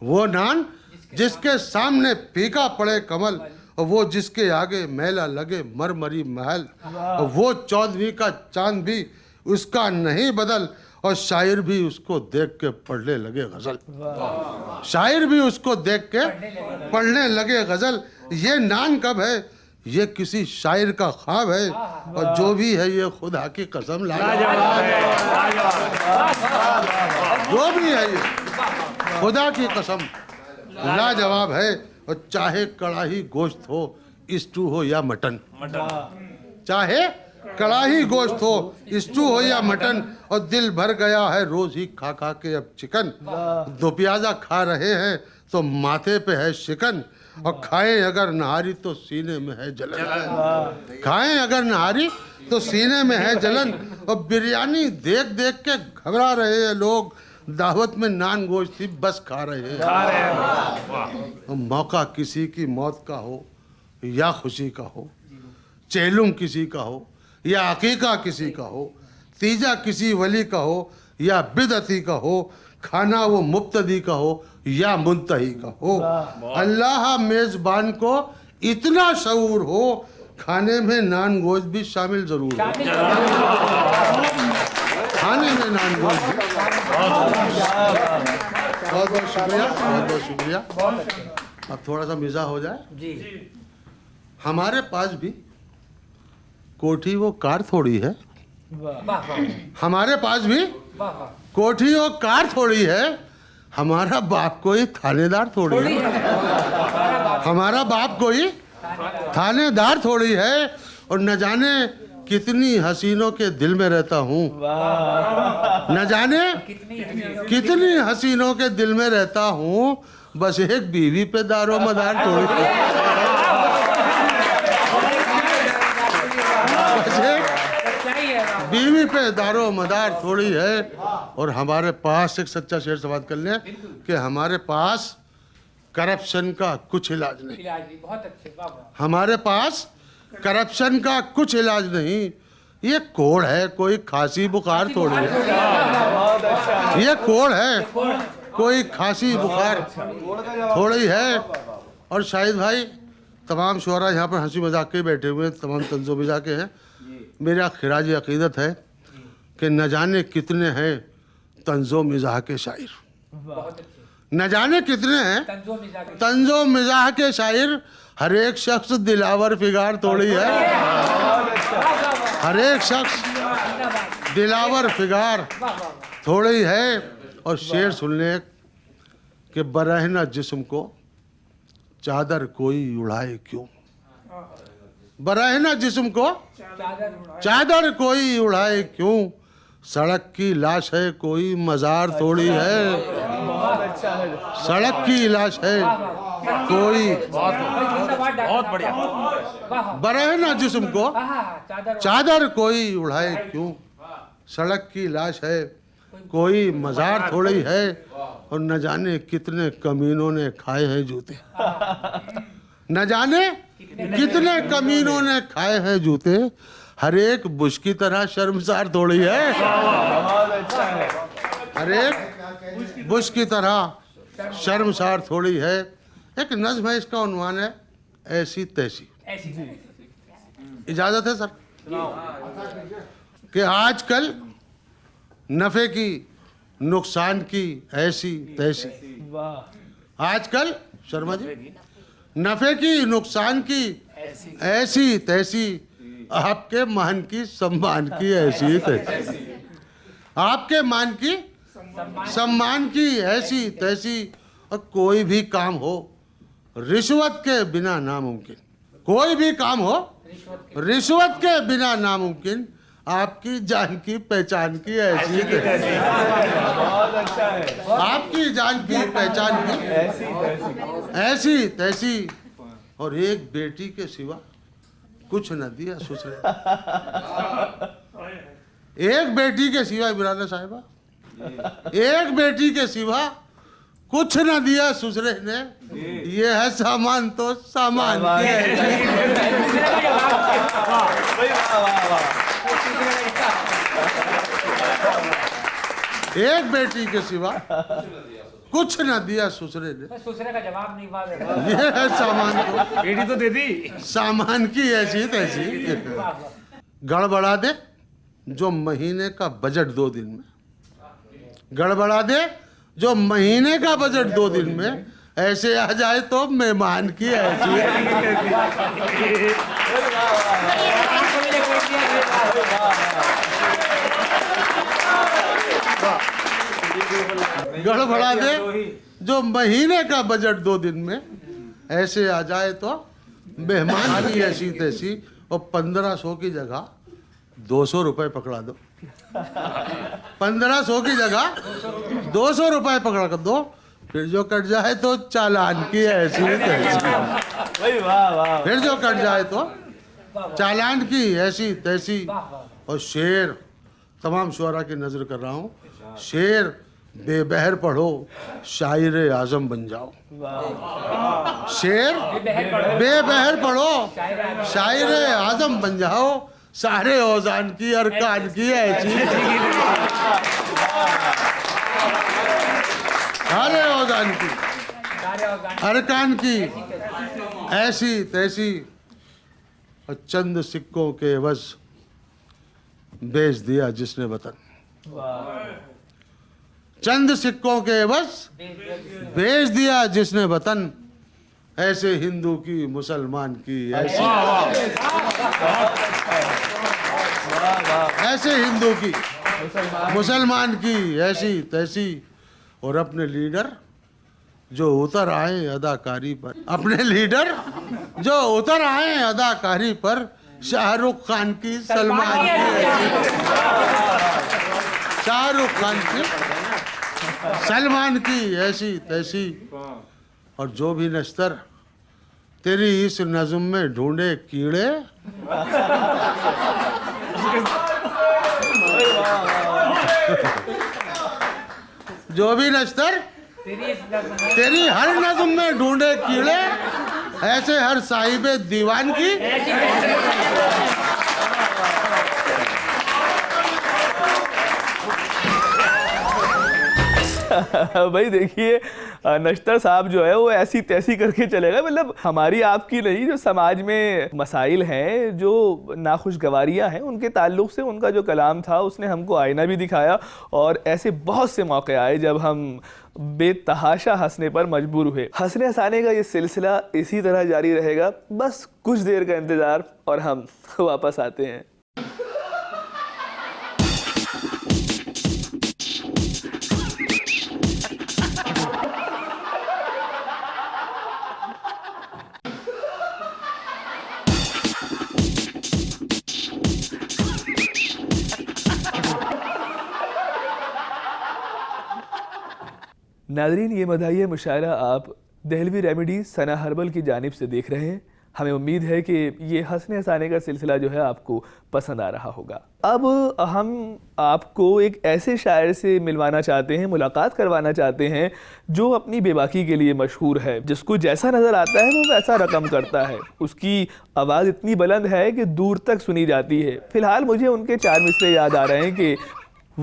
वो नान जिसके सामने फीका पड़े कमल, और वो जिसके आगे मेला लगे मरमरी महल। और वो 14वीं का चांद भी उसका नहीं बदल, और शायर भी उसको देख के पढ़ने लगे गजल, शायर भी उसको देख के पढ़ने लगे गजल। ये नान कब है, ये किसी शायर का ख्वाब है, और जो भी है ये खुदा की कसम लाजवाब है, जो भी है ये खुदा की कसम लाजवाब है। और चाहे कड़ाही गोश्त हो, स्टू हो या मटन, चाहे कड़ाही गोश्त हो, स्टू हो या मटन, और दिल भर गया है रोज ही खा खा के अब चिकन। दो प्याजा खा रहे हैं तो माथे पे है शिकन, और खाएं अगर नहारी तो सीने में है जलन, खाएं अगर नहारी तो सीने में है जलन। और बिरयानी देख देख के घबरा रहे हैं लोग, दावत में नान गोश्त ही बस खा रहे हैं। मौका किसी की मौत का हो या खुशी का हो, चेलुम किसी का हो या अकीका किसी का हो, तीजा किसी वली का हो या बिदअती का हो, खाना वो मुब्तदी का हो या मुंतही का हो। अल्लाह मेज़बान को इतना शऊर हो खाने में नान गोश्त भी शामिल जरूर हो। खाने में नान गोश्त भी। बहुत बहुत शुक्रिया, बहुत बहुत शुक्रिया। अब थोड़ा सा मिज़ा हो जाए जी। हमारे पास भी कोठी वो कार थोड़ी है, हमारे पास भी कोठी वो कार थोड़ी है, हमारा बाप कोई थानेदार थोड़ी है, हमारा बाप कोई थानेदार थोड़ी है, और न जाने कितनी हसीनों के दिल में रहता हूँ, न जाने कितनी हसीनों के दिल में रहता हूँ, बस एक बीवी पे दारो मदार थोड़ी बस एक बीवी पे दारो मदार थोड़ी है। और हमारे पास एक सच्चा शेर से बात कर लें कि हमारे पास करप्शन का कुछ इलाज नहीं, बहुत अच्छे, हमारे पास करप्शन का कुछ इलाज नहीं। ये कोड़ है, कोई खांसी बुखार थोड़ी है, ये कोड़ है, कोई खांसी बुखार थोड़ी है। और शाहिद भाई, तमाम शुअरा यहाँ पर हंसी मजाक के बैठे हुए हैं, तमाम तंजो मिजाज के हैं। मेरा खिराज अकीदत है कि न जाने कितने हैं तंजो मिजाह के शायर, न जाने कितने हैं तंजो मिजाह के शायर। हर एक शख्स दिलावर फिगार थोड़ी है, हर एक शख्स दिलावर फिगार थोड़ी है। और शेर सुन ले कि बरहना जिस्म को चादर कोई उड़ाए क्यों, बरहना जिस्म को चादर कोई उड़ाए क्यों, सड़क की लाश है कोई मजार थोड़ी है, सड़क की लाश है कोई, बहुत बढ़िया, बरहना जिस्म को चादर कोई उड़ाए क्यों, सड़क की लाश है कोई मजार थोड़ी है। और न जाने कितने कमीनों ने खाए हैं जूते, न जाने कितने कमीनों ने खाए हैं जूते, हर एक बुश की तरह शर्मसार थोड़ी है, हर एक बुश की तरह शर्मसार थोड़ी है। एक नज्म है, इसका उन्वान है ऐसी तैसी। इजाजत है सर कि आजकल नफे की नुकसान की ऐसी तैसी, आजकल शर्मा जी नफे की नुकसान की ऐसी तैसी, आपके मान की सम्मान की ऐसी तैसी, आपके मान की सम्मान की ऐसी तैसी। और कोई भी काम हो रिश्वत के बिना नामुमकिन, कोई भी काम हो रिश्वत के बिना नामुमकिन, आपकी जान की पहचान की ऐसी तैसी, आपकी जान की पहचान की ऐसी तैसी। और एक बेटी के सिवा कुछ न दिया ससुरे, एक बेटी के सिवा इमरान साहिबा, एक बेटी के सिवा कुछ न दिया ससुरे ने, ये है सामान तो सामान की एक बेटी के सिवा कुछ न दिया ससुरे ने, ससुरे का जवाब नहीं हुआ, ये है सामान तो बेटी तो दे दी, सामान की ऐसी तैसी। गड़बड़ा दे जो महीने का बजट 2 दिन में, गड़बड़ा दे जो महीने का बजट 2 दिन में, ऐसे आ जाए तो मेहमान की ऐसी गड़बड़ा दे जो महीने का बजट 2 दिन में, ऐसे आ जाए तो मेहमान की ऐसी तैसी। और 1500 की जगह 200 रुपए पकड़ा दो, 1500 की जगह 200 रुपए पकड़ा कर दो, फिर जो कट जाए तो चालान की ऐसी तैसी, फिर जो कट जाए तो चालान की ऐसी तैसी। और शेर तमाम शुअरा की नजर कर रहा हूँ, शेर बेबहर पढ़ो शायर आजम बन जाओ, शेर बेबहर पढ़ो शायर आजम बन जाओ, सारे औजान की अरकान की ऐसी, सारे औजान की अरकान की ऐसी तैसी। और चंद सिक्कों के एवज बेच दिया जिसने वतन। चंद सिक्कों के एवज बेच दिया जिसने वतन, ऐसे हिंदू की मुसलमान की ऐसी, ऐसे हिंदू की मुसलमान की ऐसी तैसी। और अपने लीडर जो उतर आए अदाकारी पर, अपने लीडर जो उतर आए अदाकारी पर, शाहरुख खान की सलमान की ऐसी, शाहरुख खान की सलमान की ऐसी तैसी। और जो भी नश्तर तेरी इस नज़्म में ढूंढे कीड़े, जो भी नश्तर तेरी हर नज़्म में ढूंढे कीड़े, ऐसे हर साहिबे दीवान की भाई देखिए, नश्तर साहब जो है वो ऐसी तैसी करके चलेगा, मतलब हमारी आपकी नहीं, जो समाज में मसाइल हैं, जो नाखुशगवारियाँ हैं, उनके ताल्लुक से उनका जो कलाम था उसने हमको आईना भी दिखाया। और ऐसे बहुत से मौके आए जब हम बेतहाशा हंसने पर मजबूर हुए। हंसने हंसाने का ये सिलसिला इसी तरह जारी रहेगा, बस कुछ देर का इंतज़ार और हम वापस आते हैं। नाज़रीन, ये मदाहिए मुशायरा आप दहलवी रेमेडी सना हर्बल की जानिब से देख रहे हैं। हमें उम्मीद है कि ये हंसने हंसाने का सिलसिला जो है आपको पसंद आ रहा होगा। अब हम आपको एक ऐसे शायर से मिलवाना चाहते हैं, मुलाकात करवाना चाहते हैं, जो अपनी बेबाकी के लिए मशहूर है, जिसको जैसा नज़र आता है वो वैसा रकम करता है। उसकी आवाज़ इतनी बुलंद है कि दूर तक सुनी जाती है। फ़िलहाल मुझे उनके 4 मिसरे याद आ रहे हैं कि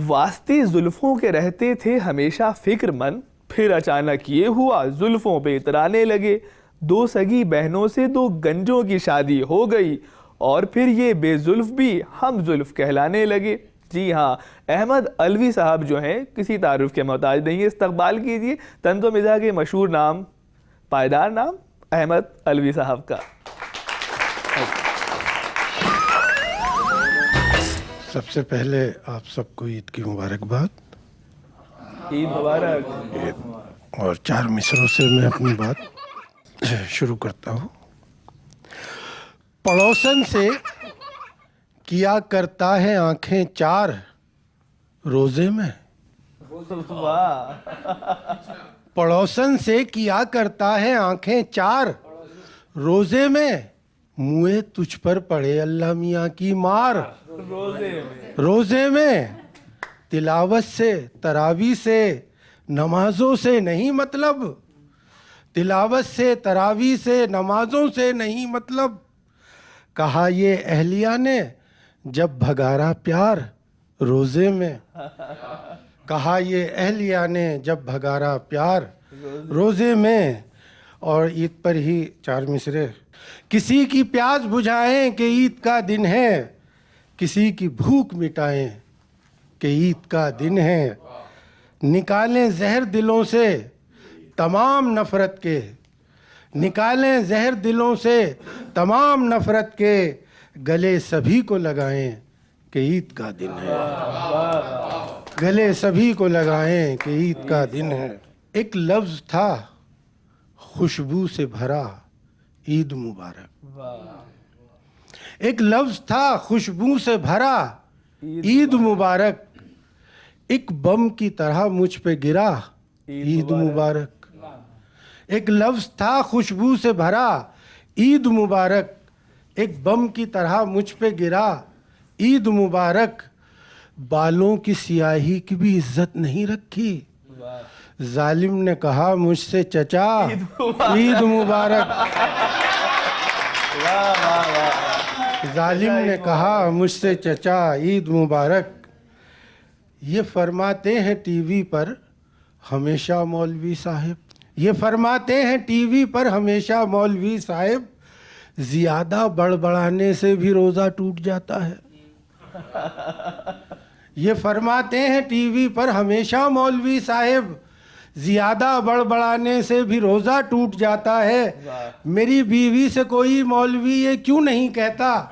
वास्ते जुल्फ़ों के रहते थे हमेशा फ़िक्रमंद, फिर अचानक ये हुआ जुल्फ़ों पे इतराने लगे, 2 सगी बहनों से 2 गंजों की शादी हो गई, और फिर ये बेजुल्फ़ भी हम जुल्फ़ कहलाने लगे। जी हाँ, अहमद अलवी साहब जो हैं किसी तारुफ के मोहताज नहीं है। इस्तकबाल कीजिए तंज़ो मिज़ाह के मशहूर नाम, पायदार नाम अहमद अलवी साहब का। सबसे पहले आप सबको ईद की मुबारकबाद। ईद मुबारक। और 4 मिसरों से मैं अपनी बात शुरू करता हूँ। पड़ोसन से किया करता है आंखें 4 रोजे में, वाह। पड़ोसन से किया करता है आंखें 4 रोजे में, मुँह तुझ पर पड़े अल्लाह मियाँ की मार रोजे में। तिलावत से तरावी से नमाजों से नहीं मतलब, तिलावत से तरावी से नमाजों से नहीं मतलब, कहा ये अहलिया ने जब भगारा प्यार रोजे में, कहा ये अहलिया ने जब भगारा प्यार रोजे में। और ईद पर ही 4 मिसरे। किसी की प्यास बुझाएं कि ईद का दिन है, किसी की भूख मिटाएं कि ईद का दिन है, निकालें जहर दिलों से तमाम नफ़रत के, निकालें जहर दिलों से तमाम नफ़रत के, गले सभी को लगाएं कि ईद का दिन है, गले सभी को लगाएं कि ईद का दिन है। एक लफ्ज़ था खुशबू से भरा ईद मुबारक, एक लफ्ज़ था खुशबू से भरा ईद मुबारक, एक बम की तरह मुझ पे गिरा ईद मुबारक। एक लफ्ज़ था खुशबू से भरा ईद मुबारक, एक बम की तरह मुझ पे गिरा ईद मुबारक। बालों की स्याही की भी इज्जत नहीं रखी, जालिम ने कहा मुझसे चचा ईद मुबारक। जालिम ने कहा मुझसे चचा ईद मुबारक। ये फरमाते हैं टीवी पर हमेशा मौलवी साहब, ये फरमाते हैं टीवी पर हमेशा मौलवी साहब, ज्यादा बड़बड़ाने से भी रोजा टूट जाता है। ये फरमाते हैं टीवी पर हमेशा मौलवी साहब, ज्यादा बड़बड़ाने से भी रोजा टूट जाता है। मेरी बीवी से कोई मौलवी ये क्यों नहीं कहता,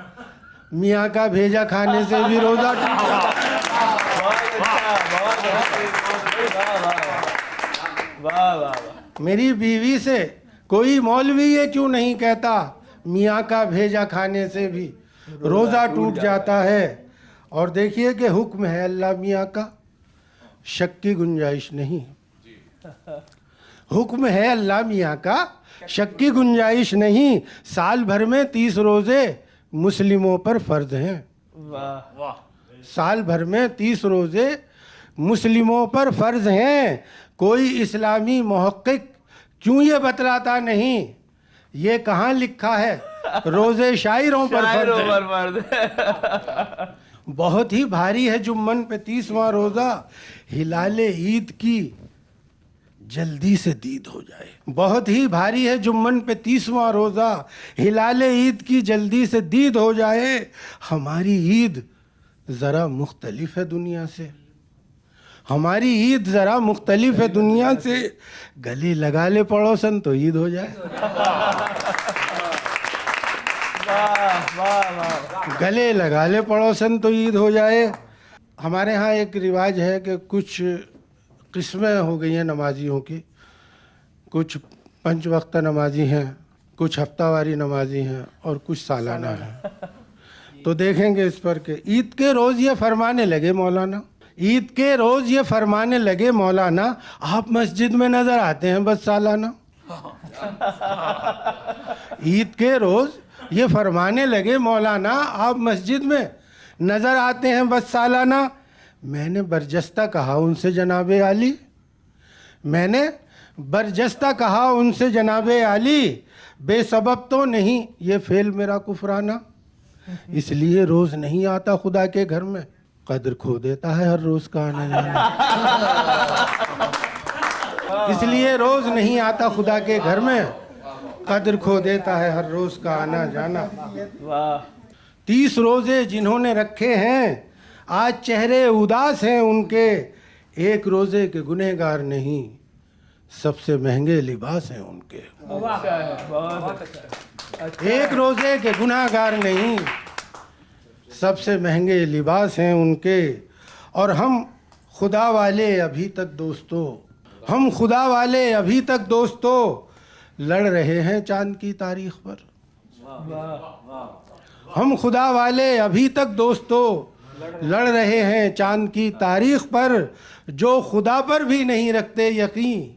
मियाँ का भेजा खाने से भी रोजा टूट जाता है। वाह वाह। मेरी बीवी से कोई मौलवी ये क्यों नहीं कहता, मियाँ का भेजा खाने से भी रोज़ा टूट जाता है। और देखिए कि हुक्म है अल्लाह मियाँ का, शक की गुंजाइश नहीं। हुक्म है अल्लाह मियाँ का, शक की गुंजाइश नहीं। साल भर में 30 रोज़े मुस्लिमों पर फ़र्ज हैं। वाह। साल भर में 30 रोज़े मुस्लिमों पर फ़र्ज हैं। कोई इस्लामी मुहक्किक क्यों ये बतलाता नहीं, ये कहाँ लिखा है, रोज़े शायरों पर फ़र्ज है। बहुत ही भारी है जुम्मन पे 30वां रोज़ा, हिलाले ईद की जल्दी से दीद हो जाए। बहुत ही भारी है जुम्मन पे 30वां रोज़ा, हिलाले ईद की जल्दी से दीद हो जाए। हमारी ईद ज़रा मुख्तलिफ है दुनिया से, हमारी ईद ज़रा मुख्तलिफ है दुनिया से। गले लगा ले पड़ोसन तो ईद हो जाए। गले लगा ले पड़ोसन तो ईद हो जाए। हमारे यहाँ एक रिवाज है कि कुछ किस्में हो गई हैं नमाजियों की, कुछ 5 वक्त नमाजी हैं, कुछ हफ्तावारी नमाजी हैं और कुछ सालाना हैं। तो देखेंगे इस पर कि ईद के रोज़ ये फरमाने लगे मौलाना, ईद के रोज़ ये फरमाने लगे मौलाना, आप मस्जिद में नज़र आते हैं बस सालाना। ईद के रोज़ ये फरमाने लगे मौलाना, आप मस्जिद में नज़र आते हैं बस सालाना। मैंने बरजस्ता कहा उनसे जनाबे आली, मैंने बरजस्ता कहा उनसे जनाबे आली, बेसबब तो नहीं ये फेल मेरा कुफराना। इसलिए रोज़ नहीं आता खुदा के घर में, कद्र खो देता है हर रोज़ का आना जाना। इसलिए रोज़ नहीं आता खुदा के घर में, कद्र खो देता है हर रोज़ का आना जाना। 30 रोज़े जिन्होंने रखे हैं, आज चेहरे उदास हैं उनके, एक रोज़े के गुनहगार नहीं, सबसे महंगे लिबास हैं उनके। एक रोज़े के गुनहगार नहीं, सबसे महंगे लिबास हैं उनके। और हम खुदा वाले अभी तक दोस्तों, हम खुदा वाले अभी तक दोस्तों लड़ रहे हैं चांद की तारीख पर। हम खुदा वाले अभी तक दोस्तों लड़ रहे हैं चांद की तारीख पर। जो खुदा पर भी नहीं रखते यकीन,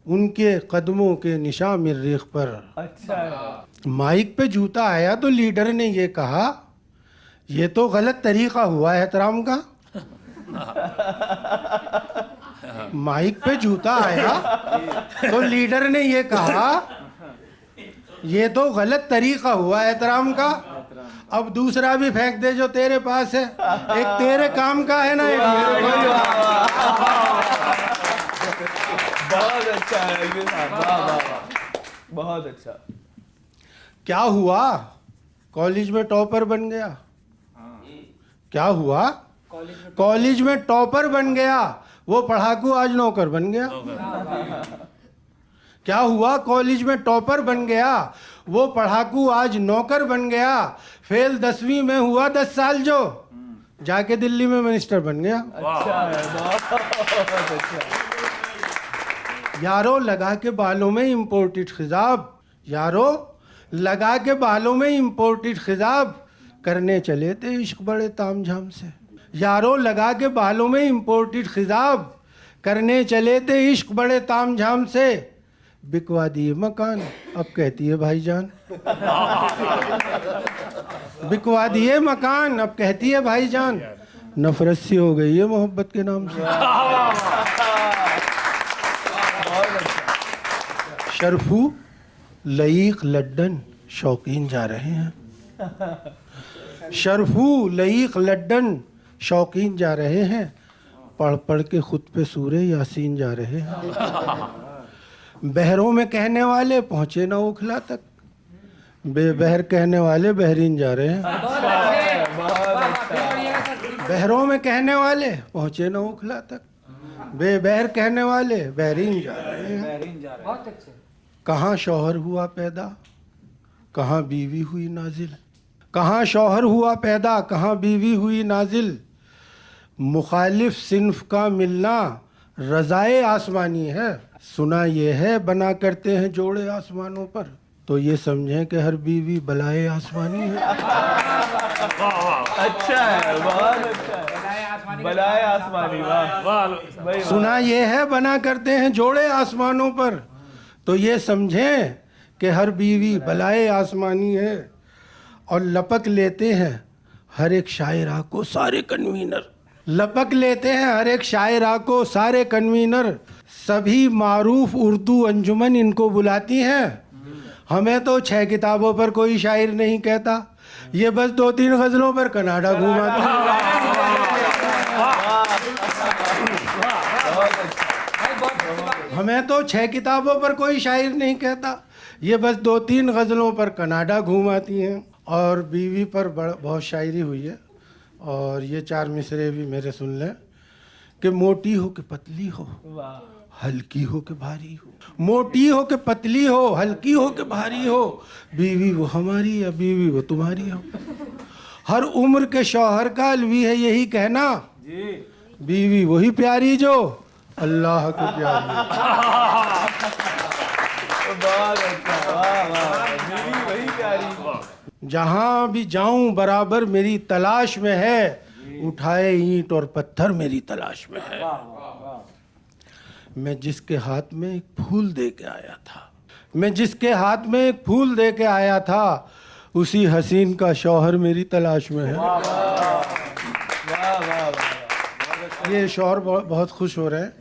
उनके कदमों के निशान मरीख पर। अच्छा। माइक पे जूता आया तो लीडर ने ये कहा, ये तो गलत तरीका हुआ एहतराम का। माइक पे जूता आया तो लीडर ने ये कहा, ये तो गलत तरीका हुआ एहतराम का। अब दूसरा भी फेंक दे जो तेरे पास है, एक तेरे काम का है ना, एक मेरे बहुत अच्छा है, बहुत अच्छा। क्या हुआ, कॉलेज में टॉपर बन गया। क्या हुआ, कॉलेज में टॉपर बन गया, वो पढ़ाकू आज नौकर बन गया। क्या हुआ, कॉलेज में टॉपर बन गया, वो पढ़ाकू आज नौकर बन गया। फेल 10वीं में हुआ 10 साल जो, जाके दिल्ली में मिनिस्टर बन गया। अच्छा है, बहुत अच्छा। यारो लगा के बालों में इम्पोर्टेड खिजाब, यारो लगा के बालों में इम्पोर्टेड खिजाब, करने चले थे इश्क बड़े तामझाम से। यारो लगा के बालों में इम्पोर्टेड खिजाब, करने चले थे इश्क बड़े तामझाम से। बिकवा दिए मकान, अब कहती है भाईजान। बिकवा दिए मकान, अब कहती है भाईजान। नफरत सी हो गई है मोहब्बत के नाम से। शरफू लईक लड्डन शौकीन जा रहे हैं। शरफू लईक लड्डन शौकीन जा रहे हैं, पढ़ पढ़ के खुद पे सूरे यासीन जा रहे हैं। बहरों में कहने वाले पहुँचे ना ओखला तक, बेबहर कहने वाले बहरीन जा रहे हैं, बहरों में कहने वाले पहुंचे न ओखला तक, बेबहर कहने वाले बहरीन जा रहे हैं। कहाँ शौहर हुआ पैदा, कहाँ बीवी हुई नाजिल, कहाँ शौहर हुआ पैदा, कहाँ बीवी हुई नाजिल। मुखालिफ सिन्फ का मिलना रज़ाए आसमानी है। सुना ये है बना करते हैं जोड़े आसमानों पर, तो ये समझें कि हर बीवी बलाए आसमानी है। अच्छा है, बहुत अच्छा है, बलाए आसमानी, वाह। सुना ये है बना करते हैं जोड़े आसमानों पर, तो ये समझें कि हर बीवी बलाए आसमानी है। और लपक लेते हैं हर एक शायरा को सारे कन्वीनर, लपक लेते हैं हर एक शायरा को सारे कन्वीनर। सभी मारूफ उर्दू अंजुमन इनको बुलाती हैं। हमें तो 6 किताबों पर कोई शायर नहीं कहता, ये बस 2-3 गज़लों पर कनाडा घुमाती है। हमें तो 6 किताबों पर कोई शायर नहीं कहता, ये बस 2-3 गज़लों पर कनाडा घुमाती हैं। और बीवी पर बहुत शायरी हुई है, और ये 4 मिसरे भी मेरे सुन लें कि मोटी हो कि पतली हो, हल्की हो कि भारी हो, मोटी हो कि पतली हो, हल्की हो कि भारी हो, बीवी वो हमारी या बीवी वो तुम्हारी हो। हर उम्र के शौहर का अलवी है यही कहना, बीवी वही प्यारी जो अल्लाह को प्यारी है। बहुत अच्छा, वाह वाह, बीवी वही प्यारी। जहाँ भी जाऊं बराबर मेरी तलाश में है, उठाए ईंट और पत्थर मेरी तलाश में है। मैं जिसके हाथ में एक फूल दे के आया था, मैं जिसके हाथ में एक फूल दे के आया था, उसी हसीन का शौहर मेरी तलाश में है। ये शौहर बहुत खुश हो रहे हैं।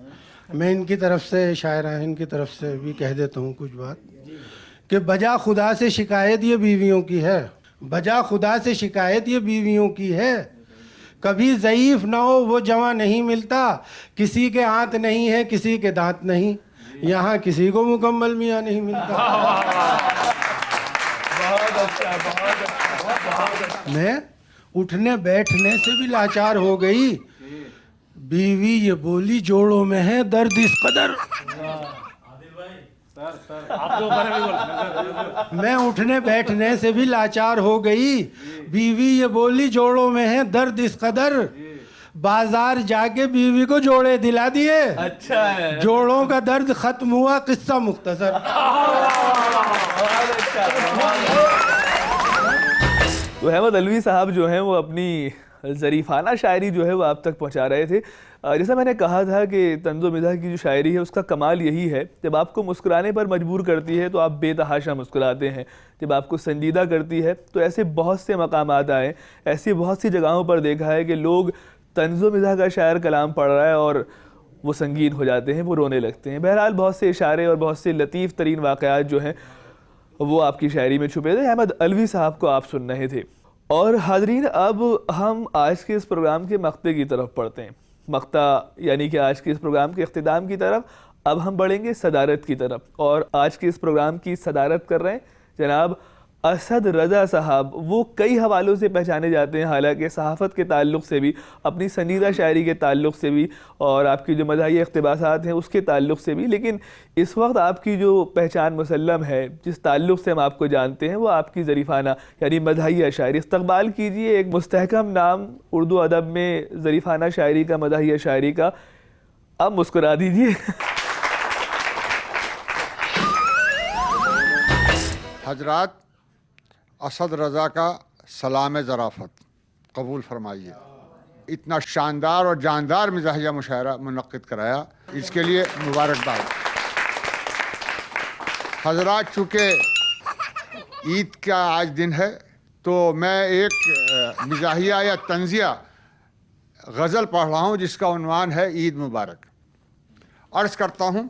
मैं इनकी तरफ से, शायरा इनकी तरफ से भी कह देता हूँ कुछ बात, कि बजा खुदा से शिकायत ये बीवियों की है, बजा खुदा से शिकायत ये बीवियों की है। कभी ज़ईफ ना हो वो जवां नहीं मिलता, किसी के हाथ नहीं है किसी के दांत नहीं, यहाँ किसी को मुकम्मल मियाँ नहीं मिलता। बहुत अच्छा, बहुत अच्छा। मैं उठने बैठने से भी लाचार हो गई, बीवी ये बोली जोड़ों में है दर्द इस कदर। मैं उठने बैठने से भी लाचार हो गई, बीवी ये बोली जोड़ों में है दर्द इस कदर। बाजार जाके बीवी को जोड़े दिला दिए, अच्छा है, जोड़ों का दर्द खत्म हुआ, किस्सा मुख्तसर। तो अहमद अलवी साहब जो हैं वो अपनी ज़रीफ़ाना शायरी जो है वो आप तक पहुंचा रहे थे। जैसा मैंने कहा था कि तंज़ो मिज़ाह की जो शायरी है उसका कमाल यही है, जब आपको मुस्कुराने पर मजबूर करती है तो आप बेतहाशा मुस्कुराते हैं, जब आपको संजीदा करती है तो ऐसे बहुत से मकामात आए, ऐसी बहुत सी जगहों पर देखा है कि लोग तंज़ो मिज़ाह का शायर कलाम पढ़ रहा है और वो संगीन हो जाते हैं, वो रोने लगते हैं। बहरहाल बहुत से इशारे और बहुत से लतीफ़ तरीन वाक़यात जो हैं वो आपकी शायरी में छुपे थे। अहमद अलवी साहब को आप सुन रहे थे। और हाज़रीन, अब हम आज के इस प्रोग्राम के मक्ते की तरफ पढ़ते हैं। मक्ता यानी कि आज के इस प्रोग्राम के इख्तिताम की तरफ। अब हम बढ़ेंगे सदारत की तरफ, और आज के इस प्रोग्राम की सदारत कर रहे हैं जनाब असद रज़ा साहब। वो कई हवालों से पहचाने जाते हैं, हालांकि सहाफ़त के ताल्लुक़ से भी, अपनी संजीदा शायरी के ताल्लुक़ से भी, और आपकी जो मज़ाही इक़्तिबासात हैं उसके ताल्लुक़ से भी। लेकिन इस वक्त आपकी जो पहचान मुसल्लम है, जिस ताल्लुक़ से हम आपको जानते हैं, वो आपकी ज़रीफ़ाना यानी मज़ाही शायरी। इस्तक़बाल कीजिए एक मुस्तहकम नाम उर्दू अदब में ज़रीफ़ाना शायरी का, मज़ाही शायरी का। अब मुस्कुरा दीजिए। हजरात, असद रज़ा का सलाम ज़राफ़त कबूल फरमाइए। इतना शानदार और जानदार मिज़ाहिया मुशायरा मुनक़्क़िद कराया, इसके लिए मुबारकबाद। हजरात, चूँकि ईद का आज दिन है तो मैं एक मिज़ाहिया या तंज़िया गज़ल पढ़ रहा हूँ जिसका उन्वान है ईद मुबारक। अर्ज़ करता हूँ,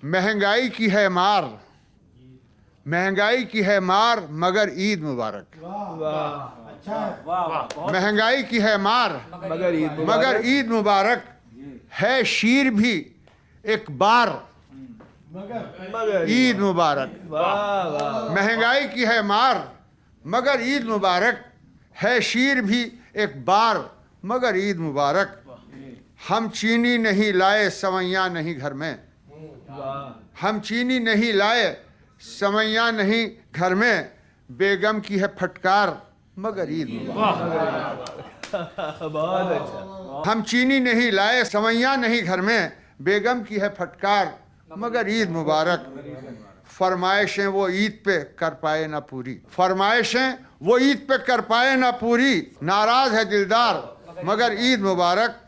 महंगाई की है मार, महंगाई की है मार मगर ईद मुबारक। महंगाई की है मार मगर ईद मुबारक, है शीर भी एक बार मगर ईद मुबारक। वाह वाह महंगाई की है मार मगर ईद मुबारक, है शीर भी एक बार मगर ईद मुबारक। हम चीनी नहीं लाए सवैयाँ नहीं घर में, हम चीनी नहीं लाए सवैयाँ नहीं घर में, बेगम की है फटकार मगर ईद मुबारक। बहुत अच्छा। हम चीनी नहीं लाए सवैयाँ नहीं घर में, बेगम की है फटकार मगर ईद मुबारक। फरमाइशें वो ईद पे कर पाए ना पूरी, फरमाइशें वो ईद पे कर पाए ना पूरी, नाराज है दिलदार मगर ईद मुबारक।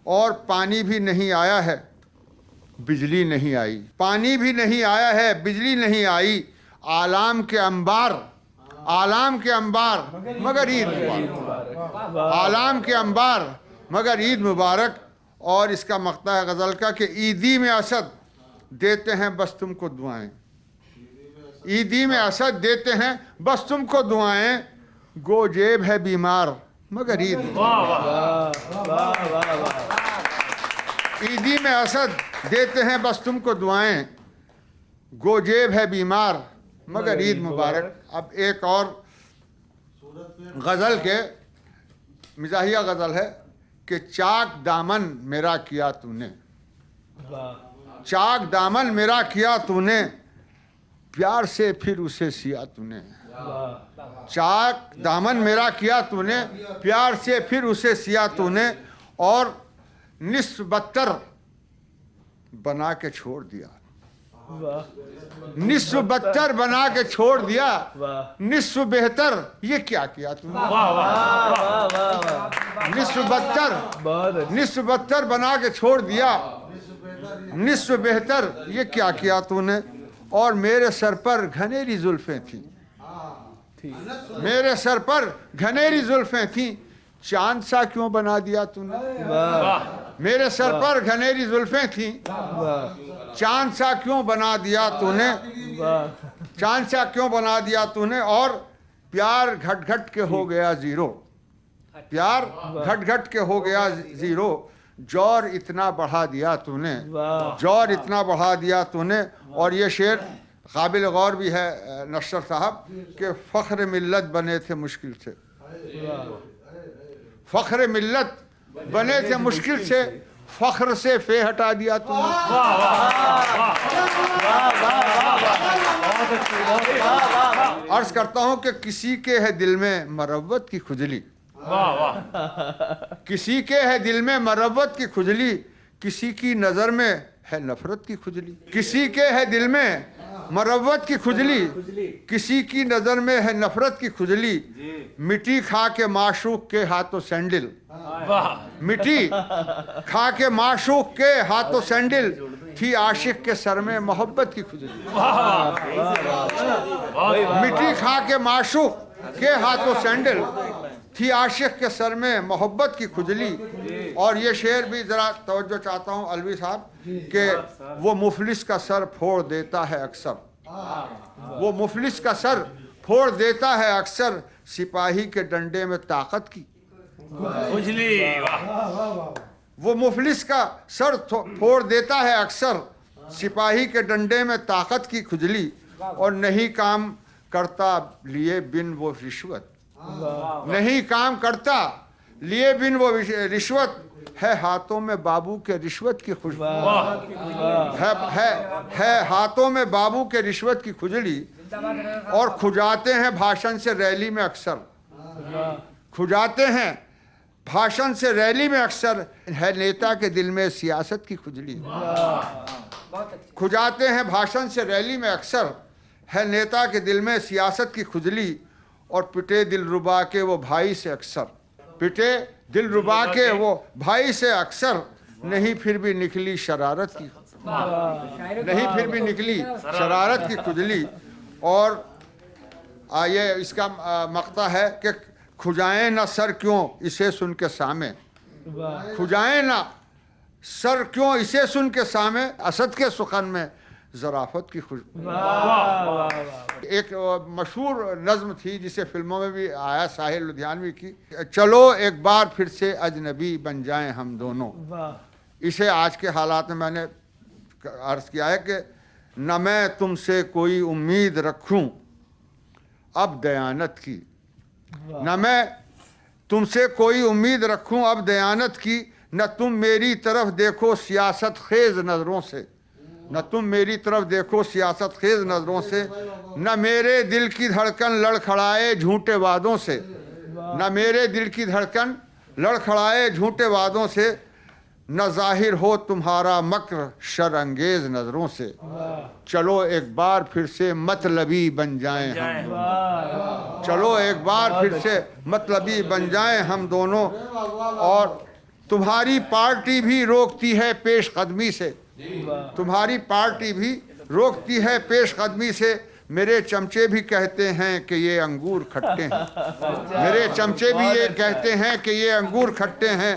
और पानी भी नहीं आया है बिजली नहीं आई, पानी भी नहीं आया है बिजली नहीं आई, आलाम के अंबार, आलाम के अंबार मगर ईद मुबारक, आलाम के अंबार मगर ईद मुबारक। और इसका मक्ता है गज़ल का कि ईदी में असद देते हैं बस तुमको दुआएं, ईदी में असद देते हैं बस तुमको दुआएं, गो जेब है बीमार मगर ईद ईदी में असद देते हैं बस तुमको दुआएं, गो जेब है बीमार मगर ईद मुबारक। अब एक और गज़ल के मिजाहिया गज़ल है कि चाक दामन मेरा किया तूने, चाक दामन मेरा किया तूने, प्यार से फिर उसे सिया तूने, चाक दामन मेरा किया तूने, प्यार से फिर उसे सिया तूने, और निस्फ बदतर बना के छोड़ दिया, निस्फ बदतर बना के छोड़ दिया, निस्फ बेहतर ये क्या किया तूने, निस्फ बदतर, निस्फ बदतर बना के छोड़ दिया, निस्फ बेहतर ये क्या किया तूने। और मेरे सर पर घनेरी जुल्फें थी, मेरे सर पर घनेरी जुल्फें थी, चांद सा क्यों बना दिया तूने, मेरे सर पर घनेरी जुल्फें थी, चांद सा क्यों बना दिया तूने, चांद सा क्यों बना दिया तूने। और प्यार घट घट के हो गया जीरो, प्यार घट घट के हो गया जीरो, जौर इतना बढ़ा दिया तूने, जौर इतना बढ़ा दिया तूने। और ये शेर काबिल गौर भी है नशर साहब के फ़ख्र मिल्लत बने थे मुश्किल से, फ़ख्र मिल्लत बने थे मुश्किल से, फ़ख्र से फे हटा दिया तूने। अर्ज करता हूँ कि किसी के है दिल में मरवत की खुजली, किसी के है दिल में मरवत की खुजली, किसी की नज़र में है नफरत की खुजली, किसी के है दिल में मरवत की खुजली, किसी की नज़र में है नफरत की खुजली, मिट्टी खा के माशूक के हाथों सैंडल, मिट्टी खा के माशूक के हाथों सैंडल, थी आशिक के सर में मोहब्बत की खुजली, मिट्टी खा के माशूक के हाथों सैंडल, थी आशिक के सर में मोहब्बत की खुजली। और ये शेर भी ज़रा तवज्जो चाहता हूँ अलवी साहब कि वो मुफलिस का सर फोड़ देता है अक्सर, वो मुफलिस का सर फोड़ देता है अक्सर, सिपाही के डंडे में ताकत की खुजली, वो मुफलिस का सर फोड़ देता है अक्सर, सिपाही के डंडे में ताकत की खुजली। और नहीं काम करता लिए बिन वो रिश्वत, नहीं काम करता लिए बिन वो रिश्वत, है हाथों में बाबू के रिश्वत की खुशबू, है हाथों में बाबू के रिश्वत की खुजली। और खुजाते हैं भाषण से रैली में अक्सर, खुजाते हैं भाषण से रैली में अक्सर, है नेता के दिल में सियासत की खुजली, खुजाते हैं भाषण से रैली में अक्सर, है नेता के दिल में सियासत की खुजली। और पिटे दिल रुबा के वो भाई से अक्सर, पिटे दिल रुबा के वो भाई से अक्सर, नहीं फिर भी निकली शरारत की, नहीं फिर भी निकली शरारत की खुजली। और ये इसका मक्ता है कि खुजाएं ना सर क्यों इसे सुन के सामे, खुजाएं ना सर क्यों इसे सुन के सामे, असद के सुखन में ज़राफ़त की खुशबू। एक मशहूर नज़्म थी जिसे फिल्मों में भी आया, साहिल लुधियानवी की, चलो एक बार फिर से अजनबी बन जाएं हम दोनों। इसे आज के हालात में मैंने अर्ज़ किया है कि न मैं तुमसे कोई उम्मीद रखूं अब दयानत की, न मैं तुमसे कोई उम्मीद रखूं अब दयानत की, न तुम मेरी तरफ देखो सियासत खेज नज़रों से, न तुम मेरी तरफ देखो सियासत खेज नज़रों से, न मेरे दिल की धड़कन लड़खड़ाए झूठे वादों से, न मेरे दिल की धड़कन लड़खड़ाए झूठे वादों से, न जाहिर हो तुम्हारा मक्र शरअंगेज नज़रों से। चलो एक बार फिर से मतलबी बन जाएं हम, चलो एक बार फिर से मतलबी बन जाएं हम दोनों। और तुम्हारी पार्टी भी रोकती है पेश कदमी से, तुम्हारी पार्टी भी रोकती है पेश कदमी से। मेरे चमचे भी कहते हैं कि ये अंगूर खट्टे हैं, मेरे चमचे भी ये कहते हैं कि ये अंगूर खट्टे हैं।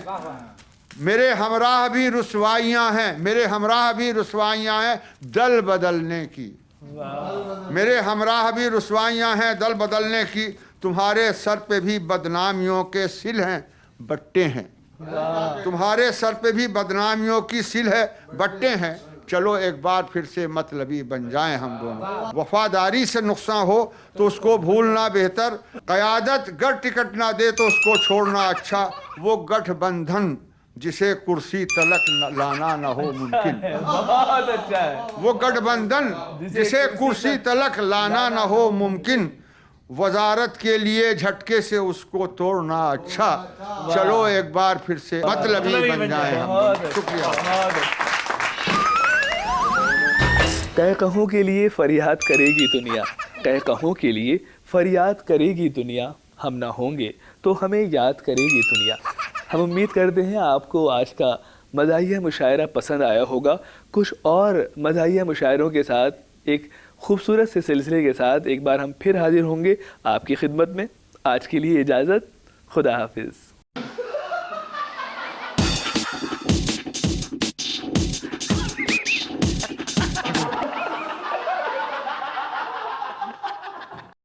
मेरे हमराह भी रुसवाइयाँ हैं, मेरे हमराह भी रुसवाइयाँ हैं दल बदलने की, मेरे हमराह भी रुसवाइयाँ हैं दल बदलने की। तुम्हारे सर पे भी बदनामियों के सिल हैं बट्टे हैं, तुम्हारे सर पे भी बदनामियों की सिल है बट्टे हैं। चलो एक बार फिर से मतलबी बन जाएं हम दोनों। वफादारी से नुकसान हो तो उसको भूलना बेहतर, क़यादत गर टिकट ना दे तो उसको छोड़ना अच्छा। वो गठबंधन जिसे कुर्सी तलक लाना ना हो मुमकिन, बहुत अच्छा है। वो गठबंधन जिसे कुर्सी तलक लाना ना हो मुमकिन, वजारत के लिए झटके से उसको तोड़ना अच्छा। चलो एक बार फिर से मतलबी बन जाएं हम। शुक्रिया। कह कहों के लिए फरियाद करेगी दुनिया, कह कहों के लिए फरियाद करेगी दुनिया, हम ना होंगे तो हमें याद करेगी दुनिया। हम उम्मीद करते हैं आपको आज का मज़ाहिया मुशायरा पसंद आया होगा। कुछ और मज़ाहिया मुशायरों के साथ एक खूबसूरत से सिलसिले के साथ एक बार हम फिर हाजिर होंगे आपकी खिदमत में। आज के लिए इजाज़त, खुदा हाफिज़।